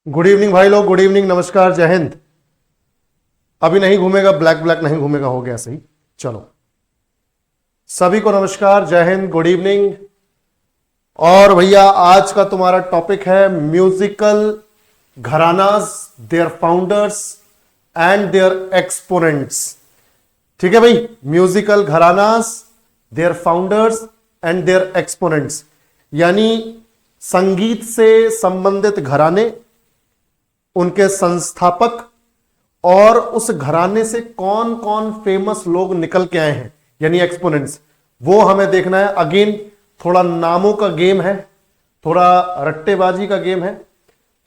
Good evening भाई लोग, good evening, नमस्कार, जय हिंद। अभी नहीं घूमेगा, ब्लैक ब्लैक नहीं घूमेगा, हो गया सही। चलो, सभी को नमस्कार, जय हिंद, गुड इवनिंग। और भैया आज का तुम्हारा टॉपिक है musical gharanas, their founders and their exponents. ठीक है भाई, musical gharanas, their founders and their exponents, यानी संगीत से संबंधित घराने, उनके संस्थापक और उस घराने से कौन कौन फेमस लोग निकल के आए हैं, यानी एक्सपोनेंट्स, वो हमें देखना है। अगेन थोड़ा नामों का गेम है, थोड़ा रट्टेबाजी का गेम है,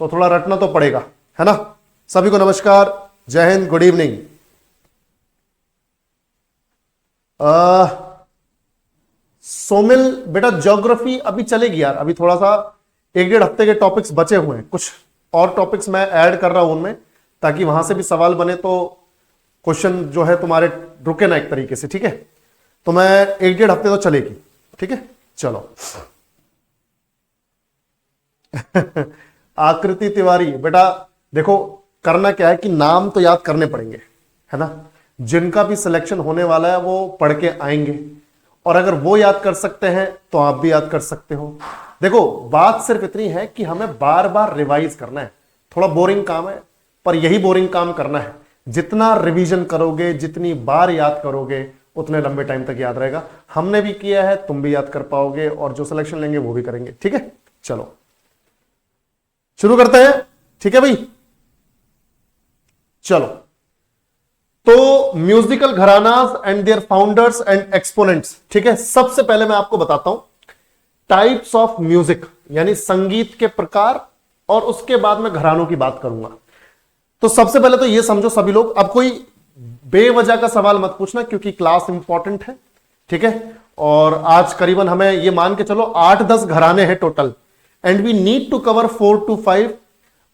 तो थोड़ा रटना तो पड़ेगा, है ना। सभी को नमस्कार, जय हिंद, गुड इवनिंग। सोमिल बेटा, ज्योग्राफी अभी चलेगी यार, अभी थोड़ा सा 1-1.5 हफ्ते के टॉपिक्स बचे हुए हैं, कुछ और टॉपिक्स मैं ऐड कर रहा हूं उनमें, ताकि वहां से भी सवाल बने तो क्वेश्चन जो है तुम्हारे रुके ना एक तरीके से। ठीक है, तो मैं 1-1.5 हफ्ते तो चलेगी। ठीक है, चलो। आकृति तिवारी बेटा, देखो करना क्या है कि नाम तो याद करने पड़ेंगे, है ना। जिनका भी सिलेक्शन होने वाला है वो पढ़ के आएंगे, और अगर वो याद कर सकते हैं तो आप भी याद कर सकते हो। देखो बात सिर्फ इतनी है कि हमें बार बार रिवाइज करना है। थोड़ा बोरिंग काम है, पर यही बोरिंग काम करना है। जितना रिवीजन करोगे, जितनी बार याद करोगे, उतने लंबे टाइम तक याद रहेगा। हमने भी किया है, तुम भी याद कर पाओगे, और जो सिलेक्शन लेंगे वो भी करेंगे। ठीक है, चलो शुरू करते हैं। ठीक है भाई, चलो। तो musical gharanas and their founders and exponents. ठीक है, सबसे पहले मैं आपको बताता हूं टाइप्स ऑफ म्यूजिक, यानी संगीत के प्रकार, और उसके बाद मैं घरानों की बात करूंगा। तो सबसे पहले तो ये समझो सभी लोग, अब कोई बेवजह का सवाल मत पूछना, क्योंकि क्लास इंपॉर्टेंट है। ठीक है, और आज करीबन हमें ये मान के चलो 8-10 घराने हैं total, and we need to cover 4 to 5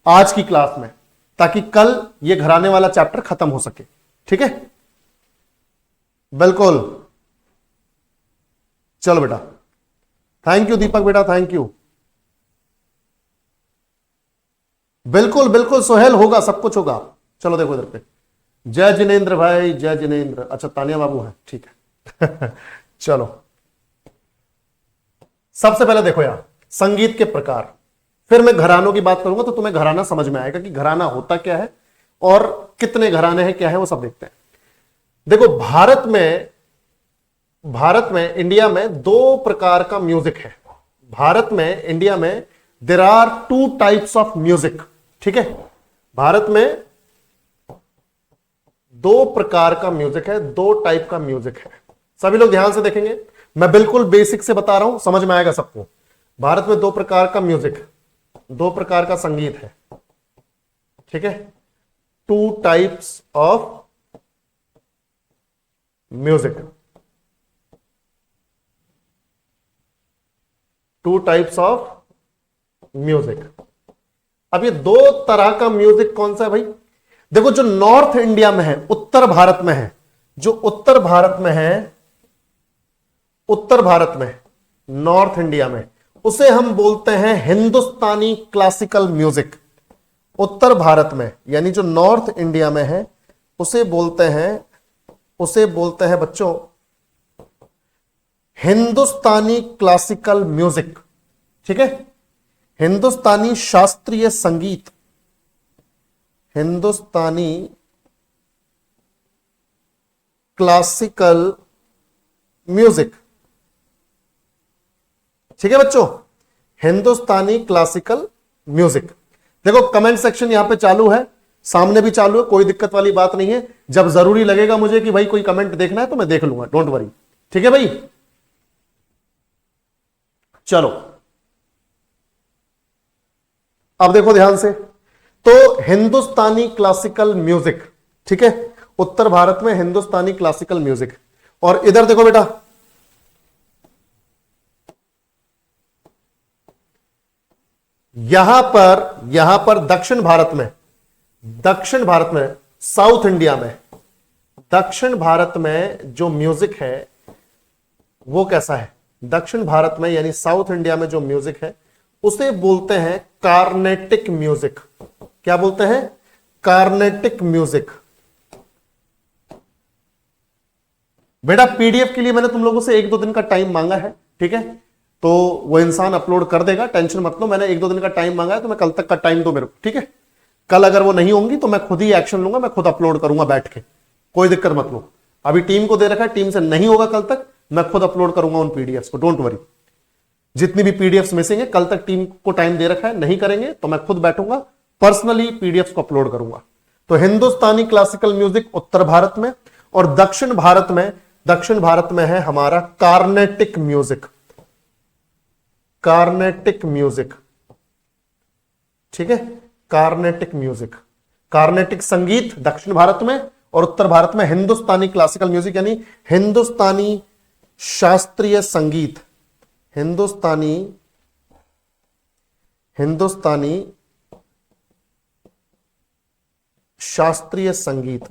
आज की क्लास में, ताकि कल ये घराने वाला चैप्टर खत्म हो सके। ठीक है, बिल्कुल। चलो बेटा, थैंक यू दीपक बेटा, थैंक यू। बिल्कुल बिल्कुल सोहेल, होगा, सब कुछ होगा। चलो देखो इधर पे, जय जिनेन्द्र भाई, जय जिनेन्द्र। अच्छा तानिया बाबू है, ठीक है। चलो सबसे पहले देखो यार, संगीत के प्रकार, फिर मैं घरानों की बात करूंगा, तो तुम्हें घराना समझ में आएगा कि घराना होता क्या है और कितने घराने हैं, क्या है, वो सब देखते हैं। देखो भारत में इंडिया में 2 प्रकार का म्यूजिक है। भारत में इंडिया में there are 2 types of music. ठीक है, भारत में 2 प्रकार का म्यूजिक है, 2 टाइप का म्यूजिक है। सभी लोग ध्यान से देखेंगे, मैं बिल्कुल बेसिक से बता रहा हूं, समझ में आएगा सबको। भारत में 2 प्रकार का म्यूजिक, 2 प्रकार का संगीत है। ठीक है, 2 types of music, 2 types of music. अब ये 2 तरह का म्यूजिक कौन सा है भाई? देखो जो नॉर्थ इंडिया में है, उत्तर भारत में है, जो उत्तर भारत में है, उत्तर भारत में, नॉर्थ इंडिया में, उसे हम बोलते हैं हिंदुस्तानी क्लासिकल म्यूजिक। उत्तर भारत में यानी जो नॉर्थ इंडिया में है, उसे बोलते हैं बच्चों हिंदुस्तानी क्लासिकल म्यूजिक। ठीक है, हिंदुस्तानी शास्त्रीय संगीत, हिंदुस्तानी क्लासिकल म्यूजिक। ठीक है बच्चों, हिंदुस्तानी क्लासिकल म्यूजिक। देखो कमेंट सेक्शन यहां पे चालू है, सामने भी चालू है, कोई दिक्कत वाली बात नहीं है। जब जरूरी लगेगा मुझे कि भाई कोई कमेंट देखना है तो मैं देख लूंगा, डोंट वरी। ठीक है भाई, चलो अब देखो ध्यान से, तो हिंदुस्तानी क्लासिकल म्यूजिक। ठीक है, उत्तर भारत में हिंदुस्तानी क्लासिकल म्यूजिक। और इधर देखो बेटा, यहां पर दक्षिण भारत में, साउथ इंडिया में, दक्षिण भारत में जो म्यूजिक है वो कैसा है? दक्षिण भारत में यानी साउथ इंडिया में जो म्यूजिक है उसे बोलते हैं कार्नेटिक म्यूजिक। क्या बोलते हैं? कार्नेटिक म्यूजिक। बेटा पीडीएफ के लिए मैंने तुम लोगों से 1-2 दिन का टाइम मांगा है, ठीक है, तो वो इंसान अपलोड कर देगा, टेंशन मत लो। मैंने 1-2 दिन का टाइम मांगा है, तो मैं कल तक का टाइम दो मेरे को, ठीक है। कल अगर वो नहीं होंगी तो मैं खुद ही एक्शन लूंगा, मैं खुद अपलोड करूंगा बैठ के, कोई दिक्कत मत लो। अभी टीम को दे रखा है, टीम से नहीं होगा कल तक, मैं खुद अपलोड करूंगा उन पीडीएफ को, डोंट वरी। जितनी भी पीडीएफ मिसिंग है, कल तक टीम को टाइम दे रखा है, नहीं करेंगे तो मैं खुद बैठूंगा, पर्सनली पीडीएफ को अपलोड करूंगा। तो हिंदुस्तानी क्लासिकल म्यूजिक उत्तर भारत में, और दक्षिण भारत में है हमारा कार्नेटिक म्यूजिक। कार्नेटिक म्यूजिक, ठीक है, कार्नेटिक म्यूजिक, कार्नेटिक संगीत दक्षिण भारत में, और उत्तर भारत में हिंदुस्तानी क्लासिकल म्यूजिक यानी हिंदुस्तानी शास्त्रीय संगीत। हिंदुस्तानी शास्त्रीय संगीत,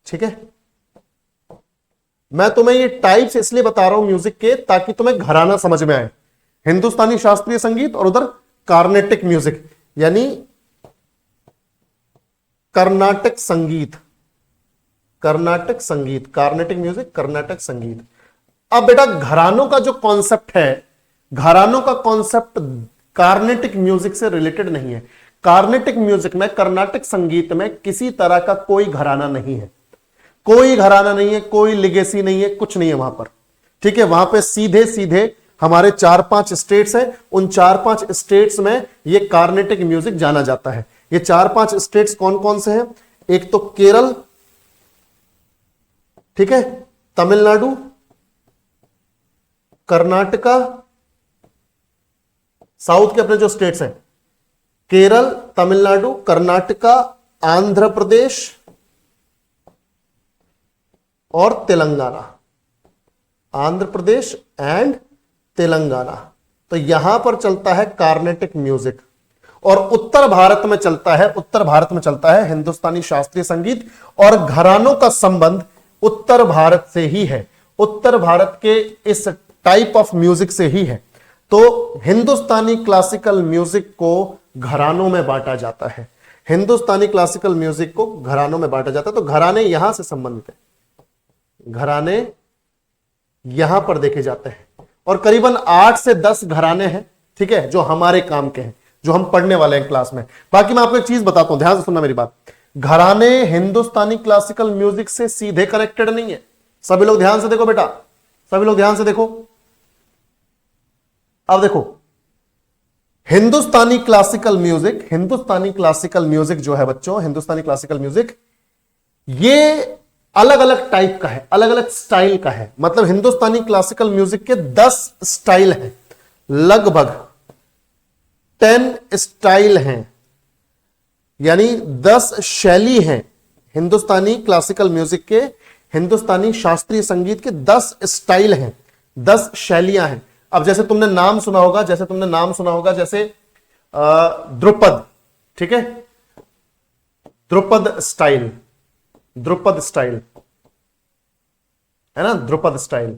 ठीक है। मैं तुम्हें ये टाइप्स इसलिए बता रहा हूं म्यूजिक के, ताकि तुम्हें घराना समझ में आए। हिंदुस्तानी शास्त्रीय संगीत और उधर कार्नेटिक म्यूजिक यानी कर्नाटक संगीत, कर्नाटक संगीत, कार्नेटिक म्यूजिक, कर्नाटक संगीत। अब बेटा घरानों का जो कॉन्सेप्ट है, घरानों का कॉन्सेप्ट कार्नेटिक म्यूजिक से रिलेटेड नहीं है। कार्नेटिक म्यूजिक में, कर्नाटक संगीत में किसी तरह का कोई घराना नहीं है, कोई घराना नहीं है, कोई लिगेसी नहीं है, कुछ नहीं है वहां पर, ठीक है। वहां पे सीधे सीधे हमारे 4-5 स्टेट्स हैं, उन 4-5 स्टेट्स में ये कार्नेटिक म्यूजिक जाना जाता है। ये 4-5 स्टेट्स कौन कौन से हैं? एक तो केरल, ठीक है, तमिलनाडु, कर्नाटका, साउथ के अपने जो स्टेट्स हैं, केरल, तमिलनाडु, कर्नाटका, आंध्र प्रदेश और तेलंगाना। आंध्र प्रदेश एंड तेलंगाना। तो यहां पर चलता है कार्नेटिक म्यूजिक, और उत्तर भारत में चलता है हिंदुस्तानी शास्त्रीय संगीत, और घरानों का संबंध उत्तर भारत से ही है, उत्तर भारत के इस टाइप ऑफ म्यूजिक से ही है। तो हिंदुस्तानी क्लासिकल म्यूजिक को घरानों में बांटा जाता है, हिंदुस्तानी क्लासिकल म्यूजिक को घरानों में बांटा जाता है। तो घराने यहां से संबंधित है, घराने यहां पर देखे जाते हैं, और करीबन 8 से 10 घराने हैं, ठीक है, जो हमारे काम के हैं, जो हम पढ़ने वाले हैं क्लास में। बाकी मैं आपको एक चीज बताता हूं, ध्यान से सुनना मेरी बात। घराने हिंदुस्तानी क्लासिकल म्यूजिक से सीधे कनेक्टेड नहीं है। सभी लोग ध्यान से देखो बेटा, सभी लोग ध्यान से देखो। अब देखो, हिंदुस्तानी क्लासिकल म्यूजिक जो है बच्चों, हिंदुस्तानी क्लासिकल म्यूजिक ये अलग अलग टाइप का है, अलग अलग स्टाइल का है। मतलब हिंदुस्तानी क्लासिकल म्यूजिक के 10 स्टाइल हैं, लगभग 10 स्टाइल हैं, यानी 10 शैली हैं। हिंदुस्तानी क्लासिकल म्यूजिक के, हिंदुस्तानी शास्त्रीय संगीत के 10 स्टाइल हैं, 10 शैलियां हैं। अब जैसे तुमने नाम सुना होगा, जैसे ध्रुपद, ठीक है, ध्रुपद स्टाइल है ना, ध्रुपद स्टाइल।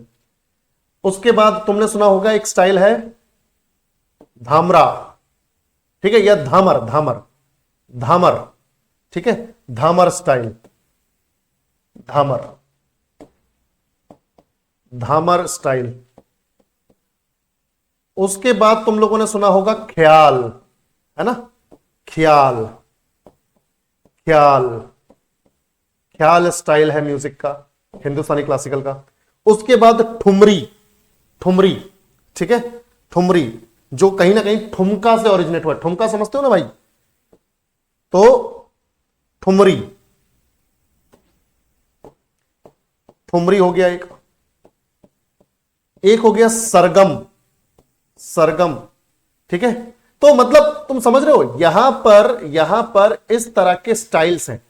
उसके बाद तुमने सुना होगा एक स्टाइल है धामरा, ठीक है, या धामर, ठीक है, धामर स्टाइल, धामर स्टाइल। उसके बाद तुम लोगों ने सुना होगा ख्याल, है ना, ख्याल स्टाइल है म्यूजिक का, हिंदुस्तानी क्लासिकल का। उसके बाद ठुमरी, ठीक है, ठुमरी जो कहीं ना कहीं ठुमका से ओरिजिनेट हुआ। ठुमका समझते हो ना भाई? तो ठुमरी हो गया एक हो गया सरगम, ठीक है। तो मतलब तुम समझ रहे हो, यहां पर इस तरह के स्टाइल्स हैं।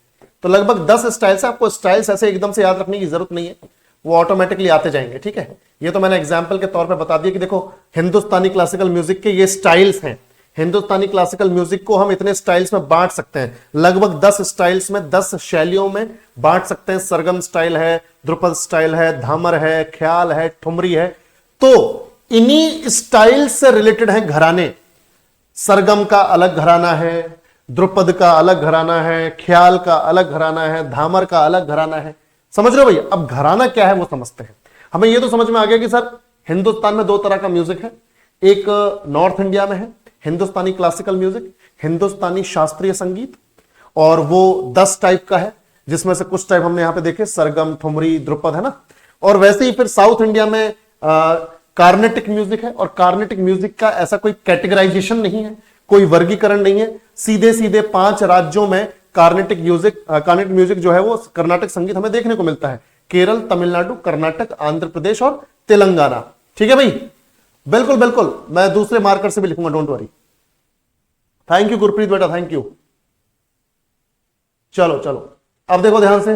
तो लगभग 10 स्टाइल्स है। आपको स्टाइल्स ऐसे एकदम से याद रखने की जरूरत नहीं है, वो ऑटोमेटिकली आते जाएंगे, ठीक है। ये तो मैंने एग्जांपल के तौर पे बता दिया कि देखो हिंदुस्तानी क्लासिकल म्यूजिक के ये स्टाइल्स हैं। हिंदुस्तानी क्लासिकल म्यूजिक को हम इतने स्टाइल्स में बांट सकते हैं, लगभग 10 स्टाइल्स में, 10 शैलियों में बांट सकते हैं। सरगम स्टाइल है, ध्रुपद स्टाइल है, धामर है, ख्याल है, ठुमरी है। तो इन्हीं स्टाइल से रिलेटेड है घराने। सरगम का अलग घराना है, द्रुपद का अलग घराना है, ख्याल का अलग घराना है, धामर का अलग घराना है। समझ रहे हो भैया? अब घराना क्या है वो समझते हैं। हमें ये तो समझ में आ गया कि सर हिंदुस्तान में दो तरह का म्यूजिक है, एक नॉर्थ इंडिया में है हिंदुस्तानी क्लासिकल म्यूजिक, हिंदुस्तानी शास्त्रीय संगीत, और वो 10 टाइप का है, जिसमें से कुछ टाइप हमने यहां पे देखे, सरगम, ठुमरी, ध्रुपद, है ना। और वैसे ही फिर साउथ इंडिया में कार्नेटिक म्यूजिक है, और कार्नेटिक म्यूजिक का ऐसा कोई कैटेगराइजेशन नहीं है, कोई वर्गीकरण नहीं है, सीधे सीधे 5 राज्यों में कार्नेटिक म्यूजिक जो है वो कर्नाटक संगीत हमें देखने को मिलता है, केरल, तमिलनाडु, कर्नाटक, आंध्र प्रदेश और तेलंगाना। ठीक है भाई? बिल्कुल बिल्कुल, मैं दूसरे मार्कर से भी लिखूंगा, don't worry. Thank you Gurpreet बेटा, थैंक यू। चलो चलो, अब देखो ध्यान से,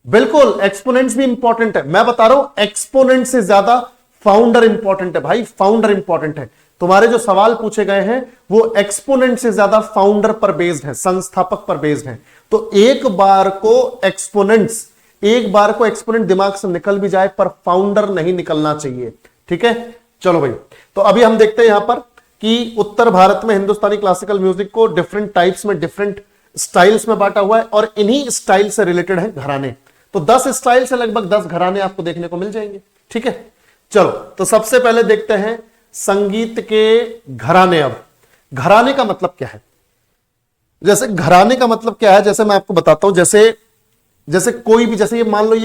बिल्कुल एक्सपोनेंट्स भी इंपॉर्टेंट है। मैं बता रहा हूं एक्सपोनेंट से ज्यादा फाउंडर इंपॉर्टेंट है भाई, फाउंडर इंपॉर्टेंट है। तुम्हारे जो सवाल पूछे गए हैं वो एक्सपोनेंट से ज्यादा फाउंडर पर बेस्ड है, संस्थापक पर बेस्ड है। तो एक बार को एक्सपोनेंट दिमाग से निकल भी जाए पर फाउंडर नहीं निकलना चाहिए। ठीक है, चलो भाई। तो अभी हम देखते हैं यहां पर कि उत्तर भारत में हिंदुस्तानी क्लासिकल म्यूजिक को डिफरेंट टाइप्स में, डिफरेंट स्टाइल्स में बांटा हुआ है, और इन्हीं स्टाइल से रिलेटेड है घराने। तो 10 स्टाइल से लगभग 10 घराने आपको देखने को मिल जाएंगे। ठीक है, चलो तो सबसे पहले देखते हैं संगीत के घराने। अब घराने का मतलब क्या है? जैसे घराने का मतलब क्या है, जैसे मैं आपको बताता हूं। जैसे कोई भी, जैसे ये मान लो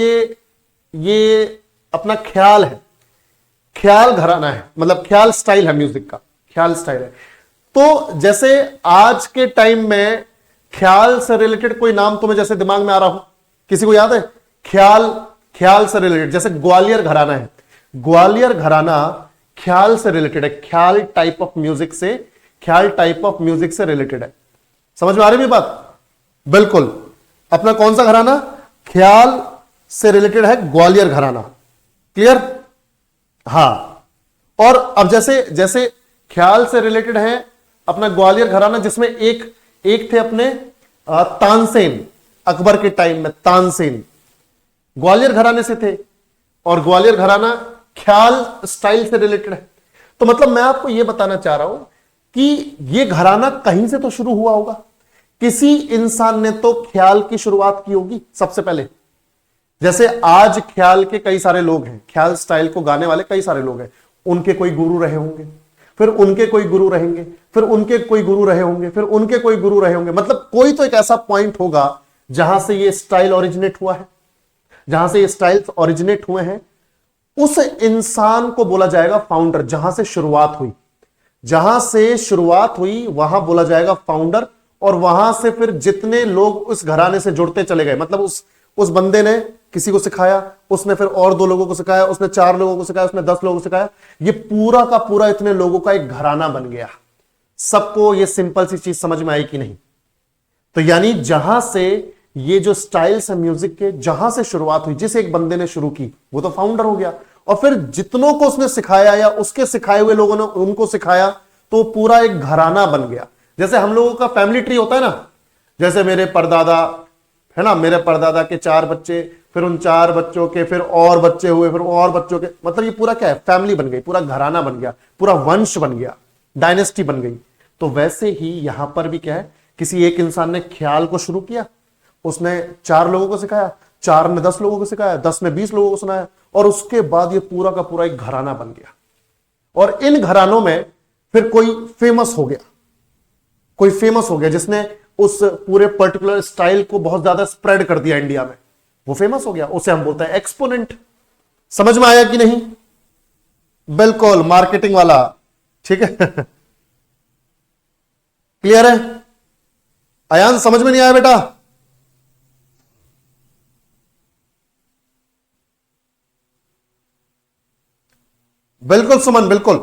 ये अपना ख्याल है, ख्याल घराना है, मतलब ख्याल स्टाइल है म्यूजिक का, ख्याल स्टाइल है। तो जैसे आज के टाइम में ख्याल से रिलेटेड कोई नाम तुम्हें जैसे दिमाग में आ रहा हो, किसी को याद है? ख्याल से रिलेटेड, जैसे ग्वालियर घराना है, ग्वालियर घराना ख्याल से रिलेटेड है, ख्याल टाइप ऑफ म्यूजिक से रिलेटेड है। समझ में आ रही है बात? बिल्कुल, अपना कौन सा घराना ख्याल से रिलेटेड है? ग्वालियर घराना। क्लियर? हां। और अब जैसे ख्याल से रिलेटेड है अपना ग्वालियर घराना, जिसमें एक थे अपने तानसेन, अकबर के टाइम में तानसेन ग्वालियर घराने से थे, और ग्वालियर घराना ख्याल स्टाइल से रिलेटेड है। तो मतलब मैं आपको यह बताना चाह रहा हूं कि यह घराना कहीं से तो शुरू हुआ होगा, किसी इंसान ने तो ख्याल की शुरुआत की होगी सबसे पहले। जैसे आज ख्याल के कई सारे लोग हैं, ख्याल स्टाइल को गाने वाले कई सारे लोग हैं, उनके कोई गुरु रहे होंगे, फिर उनके कोई गुरु रहेंगे, फिर उनके कोई गुरु रहे होंगे, फिर उनके कोई गुरु रहे होंगे। मतलब कोई तो एक ऐसा पॉइंट होगा जहां से ये स्टाइल ओरिजिनेट हुआ है, जहां से ये स्टाइल्स ओरिजिनेट हुए हैं, उस इंसान को बोला जाएगा फाउंडर। जहां से शुरुआत हुई वहां बोला जाएगा फाउंडर। और वहां से फिर जितने लोग उस घराने से जुड़ते चले गए, मतलब उस बंदे ने किसी को सिखाया, उसने फिर और 2 लोगों को सिखाया, उसने 4 लोगों को सिखाया, उसने 10 लोगों को सिखाया, ये पूरा का पूरा इतने लोगों का एक घराना बन गया। सबको ये सिंपल सी चीज समझ में आई कि नहीं? तो यानी जहां से ये जो स्टाइल्स है म्यूजिक के, जहां से शुरुआत हुई, जिस एक बंदे ने शुरू की, वो तो फाउंडर हो गया। और फिर जितनों को उसने सिखाया या उसके सिखाए हुए लोगों ने उनको सिखाया, तो पूरा एक घराना बन गया। जैसे हम लोगों का फैमिली ट्री होता है ना, जैसे मेरे परदादा है ना, मेरे परदादा के 4 बच्चे, फिर उन 4 बच्चों के फिर और बच्चे हुए, फिर और बच्चों के, मतलब ये पूरा क्या है? फैमिली बन गई, पूरा घराना बन गया, पूरा वंश बन गया, डायनेस्टी बन गई। तो वैसे ही यहां पर भी क्या है, किसी एक इंसान ने ख्याल को शुरू किया, उसने 4 लोगों को सिखाया, 4 ने 10 लोगों को सिखाया, 10 ने 20 लोगों को सुनाया, और उसके बाद ये पूरा का पूरा एक घराना बन गया। और इन घरानों में फिर कोई फेमस हो गया, जिसने उस पूरे पर्टिकुलर स्टाइल को बहुत ज्यादा स्प्रेड कर दिया इंडिया में, वो फेमस हो गया, उसे हम बोलते हैं एक्सपोनेंट। समझ में आया कि नहीं? बिल्कुल, मार्केटिंग वाला। ठीक है क्लियर है? अयान समझ में नहीं आया बेटा? बिल्कुल सुमन, बिल्कुल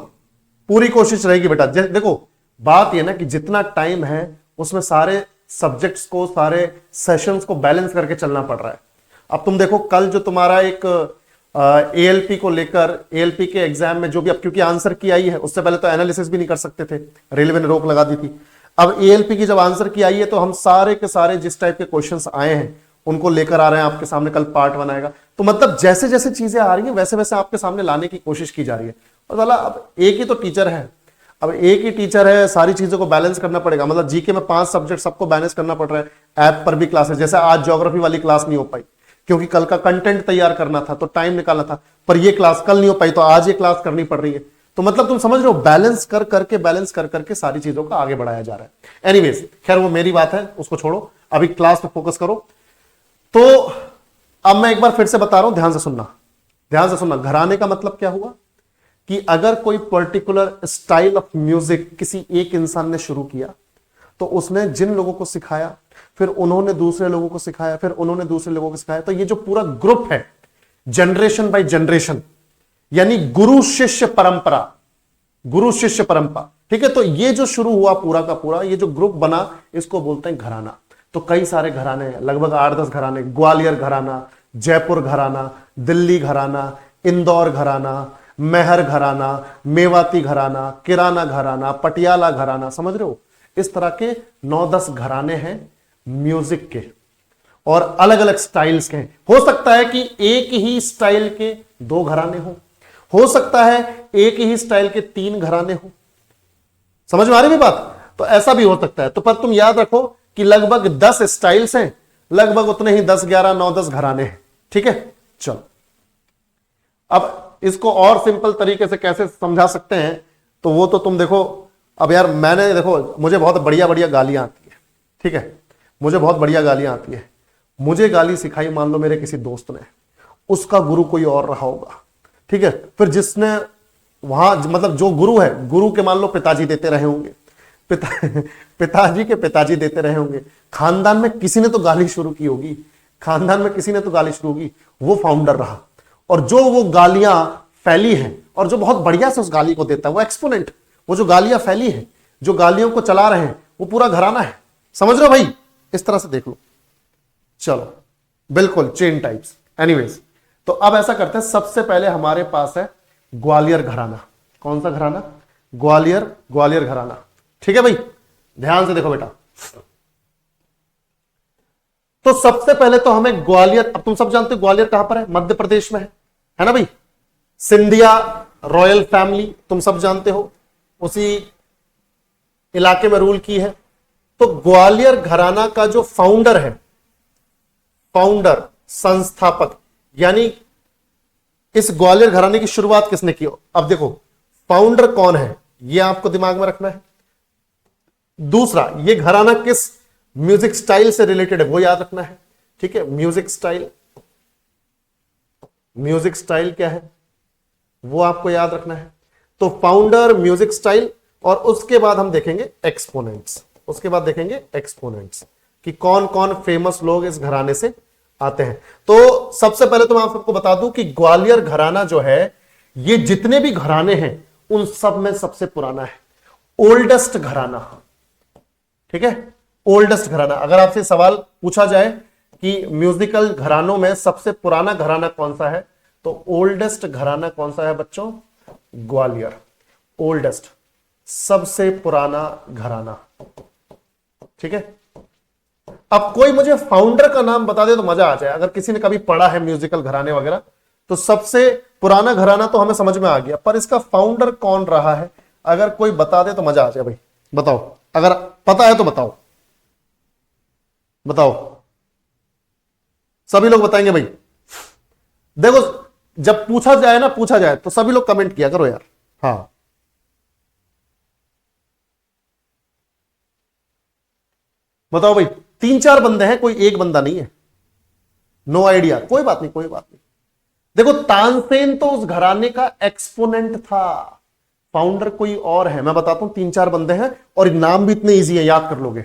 पूरी कोशिश रहेगी बेटा। देखो बात यह ना कि जितना टाइम है उसमें सारे सब्जेक्ट्स को, सारे सेशंस को बैलेंस करके चलना पड़ रहा है। अब तुम देखो, कल जो तुम्हारा एक एएलपी को लेकर, एएलपी के एग्जाम में जो भी, अब क्योंकि आंसर की आई है, उससे पहले तो एनालिसिस भी नहीं कर सकते थे, रेलवे ने रोक लगा दी थी। अब एएलपी की जब आंसर की आई है तो हम सारे के सारे जिस टाइप के क्वेश्चंस आए हैं उनको लेकर आ रहे हैं आपके सामने। कल पार्ट 1 आएगा, तो मतलब जैसे जैसे चीजें आ रही हैं वैसे वैसे आपके सामने लाने की कोशिश की जा रही है। और साला अब एक ही तो टीचर है, अब एक ही टीचर है, सारी चीजों को बैलेंस करना पड़ेगा। मतलब जीके में 5 सब्जेक्ट सबको बैलेंस करना पड़ रहा है। ऐप पर भी क्लासेस, जैसे आज ज्योग्राफी वाली क्लास नहीं हो पाई क्योंकि कल का कंटेंट तैयार करना था तो टाइम निकालना था, पर ये क्लास कल नहीं हो पाई तो आज ये क्लास करनी पड़ रही है। तो मतलब तुम समझ रहे हो, बैलेंस कर करके सारी चीजों को आगे बढ़ाया जा रहा है। एनीवेज, खैर वो मेरी बात है, उसको छोड़ो, अभी क्लास पे फोकस करो। तो अब मैं एक बार फिर से बता रहा हूं, ध्यान से सुनना। घराने का मतलब क्या हुआ कि अगर कोई पर्टिकुलर स्टाइल ऑफ म्यूजिक किसी एक इंसान ने शुरू किया तो उसने जिन लोगों को सिखाया, फिर उन्होंने दूसरे लोगों को सिखाया, फिर उन्होंने दूसरे लोगों को सिखाया, तो ये जो पूरा ग्रुप है, जनरेशन बाय जनरेशन, यानी गुरु शिष्य परंपरा, ठीक है। तो ये जो शुरू हुआ पूरा का पूरा, ये जो ग्रुप बना, इसको बोलते हैं घराना। तो कई सारे घराने हैं, लगभग 8-10 घराने। ग्वालियर घराना, जयपुर घराना, दिल्ली घराना, इंदौर घराना, मेहर घराना, मेवाती घराना, किराना घराना, पटियाला घराना, समझ रहे हो? इस तरह के 9-10 घराने हैं म्यूजिक के, और अलग अलग स्टाइल्स के हैं। हो सकता है कि एक ही स्टाइल के 2 घराने हो सकता है एक ही स्टाइल के 3 घराने हो। समझ में आ रही है बात? तो ऐसा भी हो सकता है। तो पर तुम याद रखो कि लगभग 10 स्टाइल्स हैं, लगभग उतने ही 10, 11, 9, 10 घराने हैं। ठीक है, चलो अब इसको और सिंपल तरीके से कैसे समझा सकते हैं, तो वो तो तुम देखो। अब यार मैंने देखो, मुझे बहुत बढ़िया बढ़िया गालियां आती है, ठीक है, मुझे बहुत बढ़िया गालियां आती है। मुझे गाली सिखाई मान लो मेरे किसी दोस्त ने, उसका गुरु कोई और रहा होगा, ठीक है। फिर जिसने वहां, मतलब जो गुरु है, गुरु के मान लो पिताजी देते रहे होंगे, पिताजी के पिताजी देते रहे होंगे, खानदान में किसी ने तो गाली शुरू की होगी, वो फाउंडर रहा। और जो वो गालियां फैली हैं, और जो बहुत बढ़िया से उस गाली को देता है, वो एक्सपोनेंट। वो जो गालियां फैली हैं, जो गालियों को चला रहे हैं, वो पूरा घराना है। समझ रहे हो भाई? इस तरह से देख लो। चलो, बिल्कुल चेन टाइप्स। एनीवेज, तो अब ऐसा करते हैं, सबसे पहले हमारे पास है ग्वालियर घराना। कौन सा घराना? ग्वालियर घराना। ठीक है भाई, ध्यान से देखो बेटा। तो सबसे पहले तो हमें ग्वालियर, अब तुम सब जानते हो ग्वालियर कहां पर है? मध्य प्रदेश में है ना भाई। सिंधिया रॉयल फैमिली तुम सब जानते हो, उसी इलाके में रूल की है। तो ग्वालियर घराना का जो फाउंडर है, संस्थापक, यानी इस ग्वालियर घराने की शुरुआत किसने की? अब देखो फाउंडर कौन है, यह आपको दिमाग में रखना है। दूसरा, यह घराना किस म्यूजिक स्टाइल से रिलेटेड है, वो याद रखना है। ठीक है, म्यूजिक स्टाइल क्या है वो आपको याद रखना है। तो फाउंडर, म्यूजिक स्टाइल, और उसके बाद हम देखेंगे एक्सपोनेंट्स। कि कौन कौन फेमस लोग इस घराने से आते हैं। तो सबसे पहले तो मैं आप सबको बता दूं कि ग्वालियर घराना जो है, ये जितने भी घराने हैं उन सब में सबसे पुराना है, ओल्डेस्ट घराना। ठीक है, ओल्डेस्ट घराना। अगर आपसे सवाल पूछा जाए कि म्यूजिकल घरानों में सबसे पुराना घराना कौन सा है, तो ओल्डेस्ट घराना कौन सा है बच्चों? ग्वालियर। ओल्डेस्ट, सबसे पुराना घराना। ठीक है, अब कोई मुझे फाउंडर का नाम बता दे तो मजा आ जाए। अगर किसी ने कभी पढ़ा है म्यूजिकल घराने वगैरह, तो सबसे पुराना घराना तो हमें समझ में आ गया, पर इसका फाउंडर कौन रहा है अगर कोई बता दे तो मजा आ जाए भाई। बताओ, अगर पता है तो बताओ। सभी लोग बताएंगे भाई। देखो, जब पूछा जाए तो सभी लोग कमेंट किया करो यार। हाँ, बताओ भाई। 3-4 बंदे हैं, कोई एक बंदा नहीं है। नो आइडिया, कोई बात नहीं। देखो, तानसेन तो उस घराने का एक्सपोनेंट था, फाउंडर कोई और है। मैं बताता हूं, 3-4 बंदे हैं और नाम भी इतने इजी है, याद कर लोगे।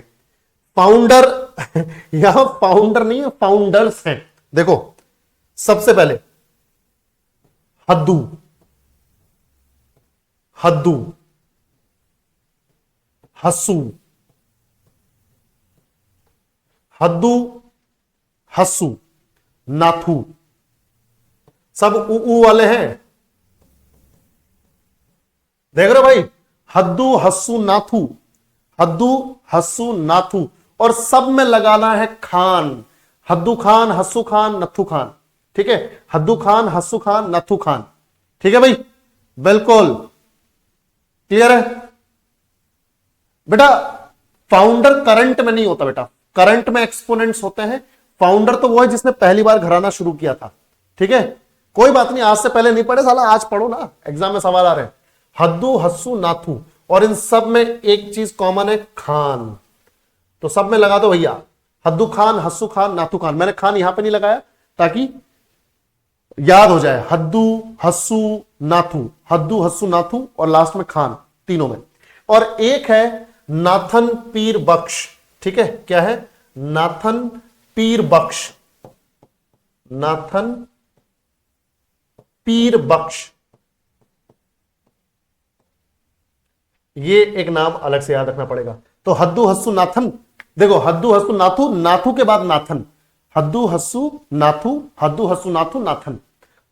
फाउंडर यहां फाउंडर नहीं है, फाउंडर्स हैं। देखो, सबसे पहले हद्दू, हस्सू, नाथू, सब ऊ वाले हैं। देख रहे हो भाई? हद्दू, हस्सू, नाथू, और सब में लगाना है खान। हद्दू खान, हस्सू खान, नथु खान। ठीक है, हद्दू खान, हस्सू खान, नथु खान। ठीक है भाई, बिल्कुल क्लियर है। बेटा फाउंडर करंट में नहीं होता बेटा, करंट में एक्सपोनेंट्स होते हैं। फाउंडर तो वो है जिसने पहली बार घराना शुरू किया था। ठीक है, कोई बात नहीं, आज से पहले नहीं पढ़े साला, आज पढ़ो ना, एग्जाम में सवाल आ रहे हैं। हद्दू, हस्सू, नाथू, और इन सब में एक चीज कॉमन है, खान। तो सब में लगा दो भैया, हद्दू खान, हस्सू खान, नाथू खान। मैंने खान यहां पे नहीं लगाया ताकि याद हो जाए, हद्दू हस्सू नाथू, हद्दू हस्सू नाथू, और लास्ट में खान, तीनों में। और एक है नाथन पीर बख्श। ठीक है, क्या है? नाथन पीर बख्श, नाथन पीर बख्श, ये एक नाम अलग से याद रखना पड़ेगा। तो हद्दू हस्सू नाथन, देखो हद्दू हस्सू नाथू, नाथू के बाद नाथन, हद्दू हस्सू नाथू, हद्दू हस्सू नाथू नाथन,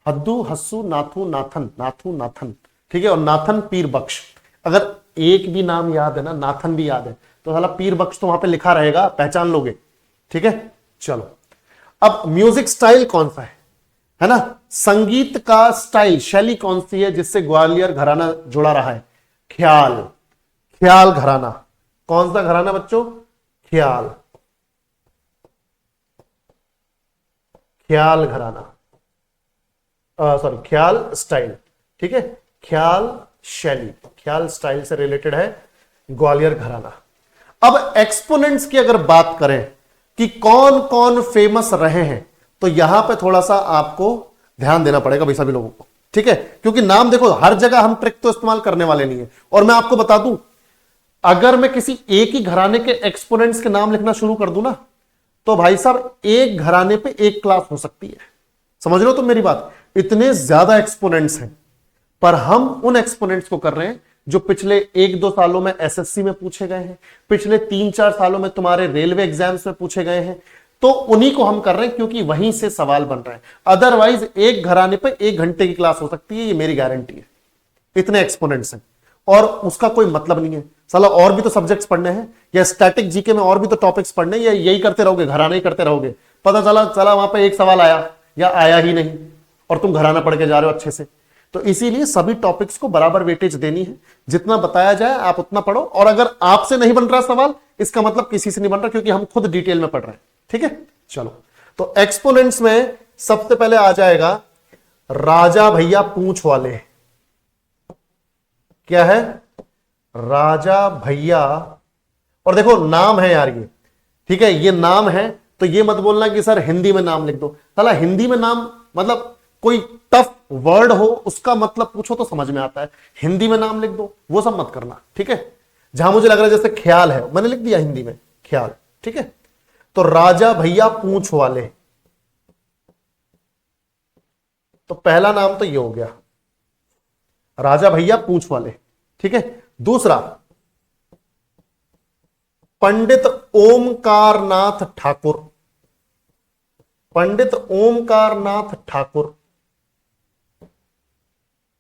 हद्दू हस्सू नाथू नाथन, नाथू नाथन। ठीक है, और नाथन पीर बख्श। अगर एक भी नाम याद है ना, नाथन भी याद है, तो साला पीर बख्श तो वहां पे लिखा रहेगा, पहचान लोगे। ठीक है, चलो अब म्यूजिक स्टाइल कौन सा है ना, संगीत का स्टाइल, शैली कौन सी है जिससे ग्वालियर घराना जुड़ा रहा है? ख्याल, ख्याल घराना। कौन सा घराना बच्चों? ख्याल, ख्याल घराना, सॉरी ख्याल स्टाइल। ठीक है, ख्याल शैली, ख्याल स्टाइल से रिलेटेड है ग्वालियर घराना। अब एक्सपोनेंट्स की अगर बात करें कि कौन कौन फेमस रहे हैं, तो यहां पे थोड़ा सा आपको ध्यान देना पड़ेगा भाई सभी लोगों को। ठीक है, क्योंकि नाम देखो हर जगह हम ट्रिक तो इस्तेमाल करने वाले नहीं है। और मैं आपको बता दूं, अगर मैं किसी एक ही घराने के एक्सपोनेंट्स के नाम लिखना शुरू कर दूं ना, तो भाई साहब एक घराने पे एक क्लास हो सकती है। समझ लो तुम मेरी बात, इतने ज्यादा एक्सपोनेंट्स हैं। पर हम उन एक्सपोनेंट्स को कर रहे हैं जो पिछले 1-2 सालों में एसएससी में पूछे गए हैं, पिछले 3-4 सालों में तुम्हारे रेलवे एग्जाम्स में पूछे गए हैं। तो उन्हीं को हम कर रहे हैं क्योंकि वहीं से सवाल बन रहा है। अदरवाइज एक घराने पे 1 घंटे की क्लास हो सकती है, ये मेरी गारंटी है। इतने एक्सपोनेंट्स हैं और उसका कोई मतलब नहीं है। साला और भी तो सब्जेक्ट्स पढ़ने हैं, या स्टैटिक जीके में और भी तो टॉपिक्स पढ़ने हैं, या यही करते रहोगे, घराना ही करते रहोगे। पता चला वहां पे एक सवाल आया या आया ही नहीं, और तुम घराना पढ़ के जा रहे हो अच्छे से। तो इसीलिए सभी टॉपिक्स को बराबर वेटेज देनी है। जितना बताया जाए आप उतना पढ़ो, और अगर आपसे नहीं बन रहा सवाल, इसका मतलब किसी से नहीं बन रहा, क्योंकि हम खुद डिटेल में पढ़ रहे हैं। ठीक है, चलो तो एक्सपोनेंट्स में सबसे पहले आ जाएगा राजा भैया पूंछ वाले। क्या है? राजा भैया। और देखो नाम है यार ये, ठीक है, ये नाम है, तो ये मत बोलना कि सर हिंदी में नाम लिख दो। साला हिंदी में नाम मतलब कोई टफ वर्ड हो उसका मतलब पूछो तो समझ में आता है, हिंदी में नाम लिख दो वो सब मत करना। ठीक है, जहां मुझे लग रहा है जैसे ख्याल है, मैंने लिख दिया हिंदी में ख्याल। ठीक है, तो राजा भैया पूंछ वाले, तो पहला नाम तो ये हो गया, राजा भैया पूंछ वाले। ठीक है, दूसरा पंडित ओमकारनाथ ठाकुर, पंडित ओमकारनाथ ठाकुर।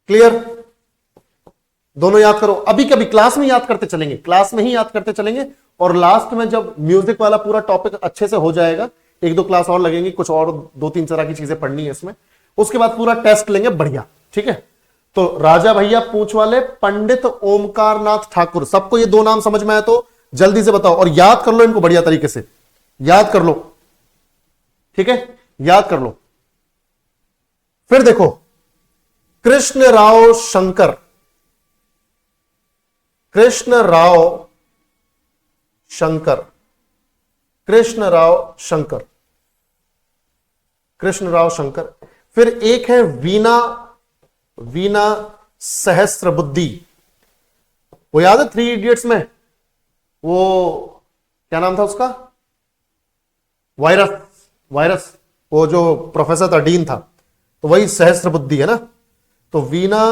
क्लियर? दोनों याद करो, अभी कभी क्लास में याद करते चलेंगे, क्लास में ही याद करते चलेंगे, और लास्ट में जब म्यूजिक वाला पूरा टॉपिक अच्छे से हो जाएगा, 1-2 क्लास और लगेंगी, कुछ और 2-3 तरह की चीजें पढ़नी है इसमें, उसके बाद पूरा टेस्ट लेंगे बढ़िया। ठीक है, तो राजा भैया पूंछ वाले, पंडित ओमकारनाथ ठाकुर। सबको ये 2 नाम समझ में आए तो जल्दी से बताओ, और याद कर लो इनको बढ़िया तरीके से, याद कर लो। ठीक है, याद कर लो। फिर देखो कृष्णराव शंकर, कृष्णराव शंकर, कृष्णराव शंकर, कृष्णराव शंकर। फिर एक है वीणा, वीणा सहस्त्रबुद्धि। वो याद है 3 इडियट्स में, वो क्या नाम था उसका? वायरस, वायरस, वो जो प्रोफेसर था, डीन था, तो वही सहस्त्रबुद्धि है ना। तो वीणा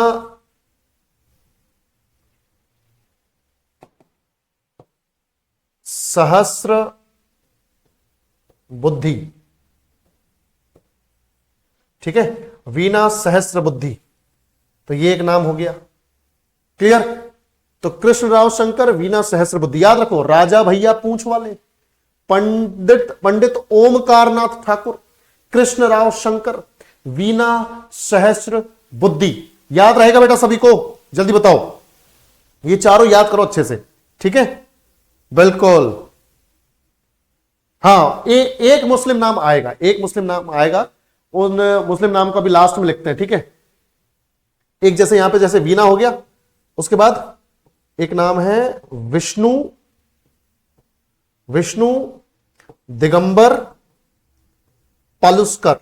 सहस्त्र बुद्धि। ठीक है, वीणा सहस्त्र बुद्धि, तो ये एक नाम हो गया। क्लियर? तो कृष्णराव शंकर, वीणा सहस्त्र बुद्धि। याद रखो, राजा भैया पूंछ वाले, पंडित ओमकारनाथ ठाकुर, कृष्णराव शंकर, वीणा सहस्त्र बुद्धि। याद रहेगा बेटा सभी को? जल्दी बताओ, ये चारों याद करो अच्छे से। ठीक है, बिल्कुल। हाँ, एक मुस्लिम नाम आएगा, एक मुस्लिम नाम आएगा, उन मुस्लिम नाम को अभी लास्ट में लिखते हैं, ठीक है। एक जैसे यहां पे जैसे वीना हो गया, उसके बाद एक नाम है विष्णु, विष्णु दिगंबर पालुस्कर,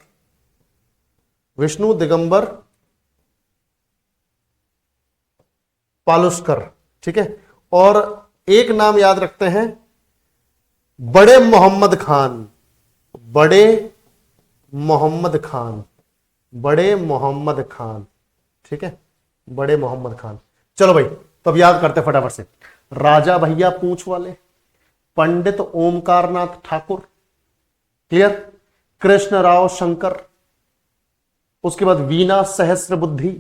विष्णु दिगंबर पालुस्कर, ठीक है। और एक नाम याद रखते हैं, बड़े मोहम्मद खान, बड़े मोहम्मद खान, बड़े मोहम्मद खान, ठीक है, बड़े मोहम्मद खान। चलो भाई, तो अब याद करते फटाफट से। राजा भैया पूंछ वाले, पंडित ओमकारनाथ ठाकुर, क्लियर, कृष्ण राव शंकर, उसके बाद वीना सहस्त्र बुद्धि,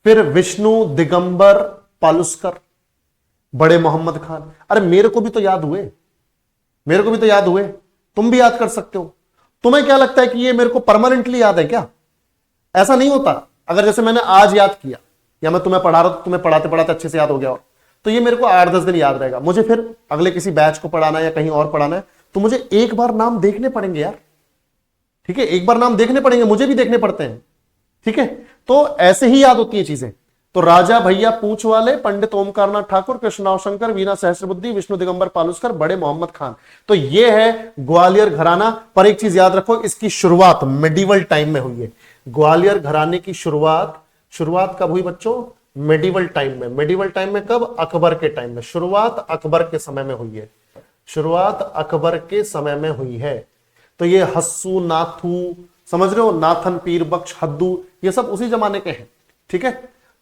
फिर विष्णु दिगंबर पालुस्कर, बड़े मोहम्मद खान। अरे मेरे को भी तो याद हुए, मेरे को भी तो याद हुए, तुम भी याद कर सकते हो। तुम्हें क्या लगता है कि ये मेरे को परमानेंटली याद है क्या? ऐसा नहीं होता। अगर जैसे मैंने आज याद किया या मैं तुम्हें पढ़ा रहा हूं, तुम्हें पढ़ाते पढ़ाते अच्छे से याद हो गया और तो ये मेरे को 8-10 दिन याद रहेगा। मुझे फिर अगले किसी बैच को पढ़ाना है या कहीं और पढ़ाना है, तो मुझे एक बार नाम देखने पड़ेंगे यार, ठीक है, एक बार नाम देखने पड़ेंगे, मुझे भी देखने पड़ते हैं, ठीक है। तो ऐसे ही याद होती है चीजें। तो राजा भैया पूंछ वाले, पंडित ओमकारनाथ ठाकुर, कृष्णराव शंकर, वीना सहस्त्रबुद्धि, विष्णु दिगंबर पालुस्कर, बड़े मोहम्मद खान। तो ये है ग्वालियर घराना। पर एक चीज याद रखो, इसकी शुरुआत मेडिवल टाइम में हुई है। ग्वालियर घराने की शुरुआत कब हुई बच्चों? मेडिवल टाइम में। मेडिवल टाइम में कब? अकबर के टाइम में। शुरुआत अकबर के समय में हुई है, शुरुआत अकबर के समय में हुई है। तो ये हस्सू, नाथू, समझ रहे हो, नाथन, पीर बख्श, हद्दू, ये सब उसी जमाने के हैं, ठीक है।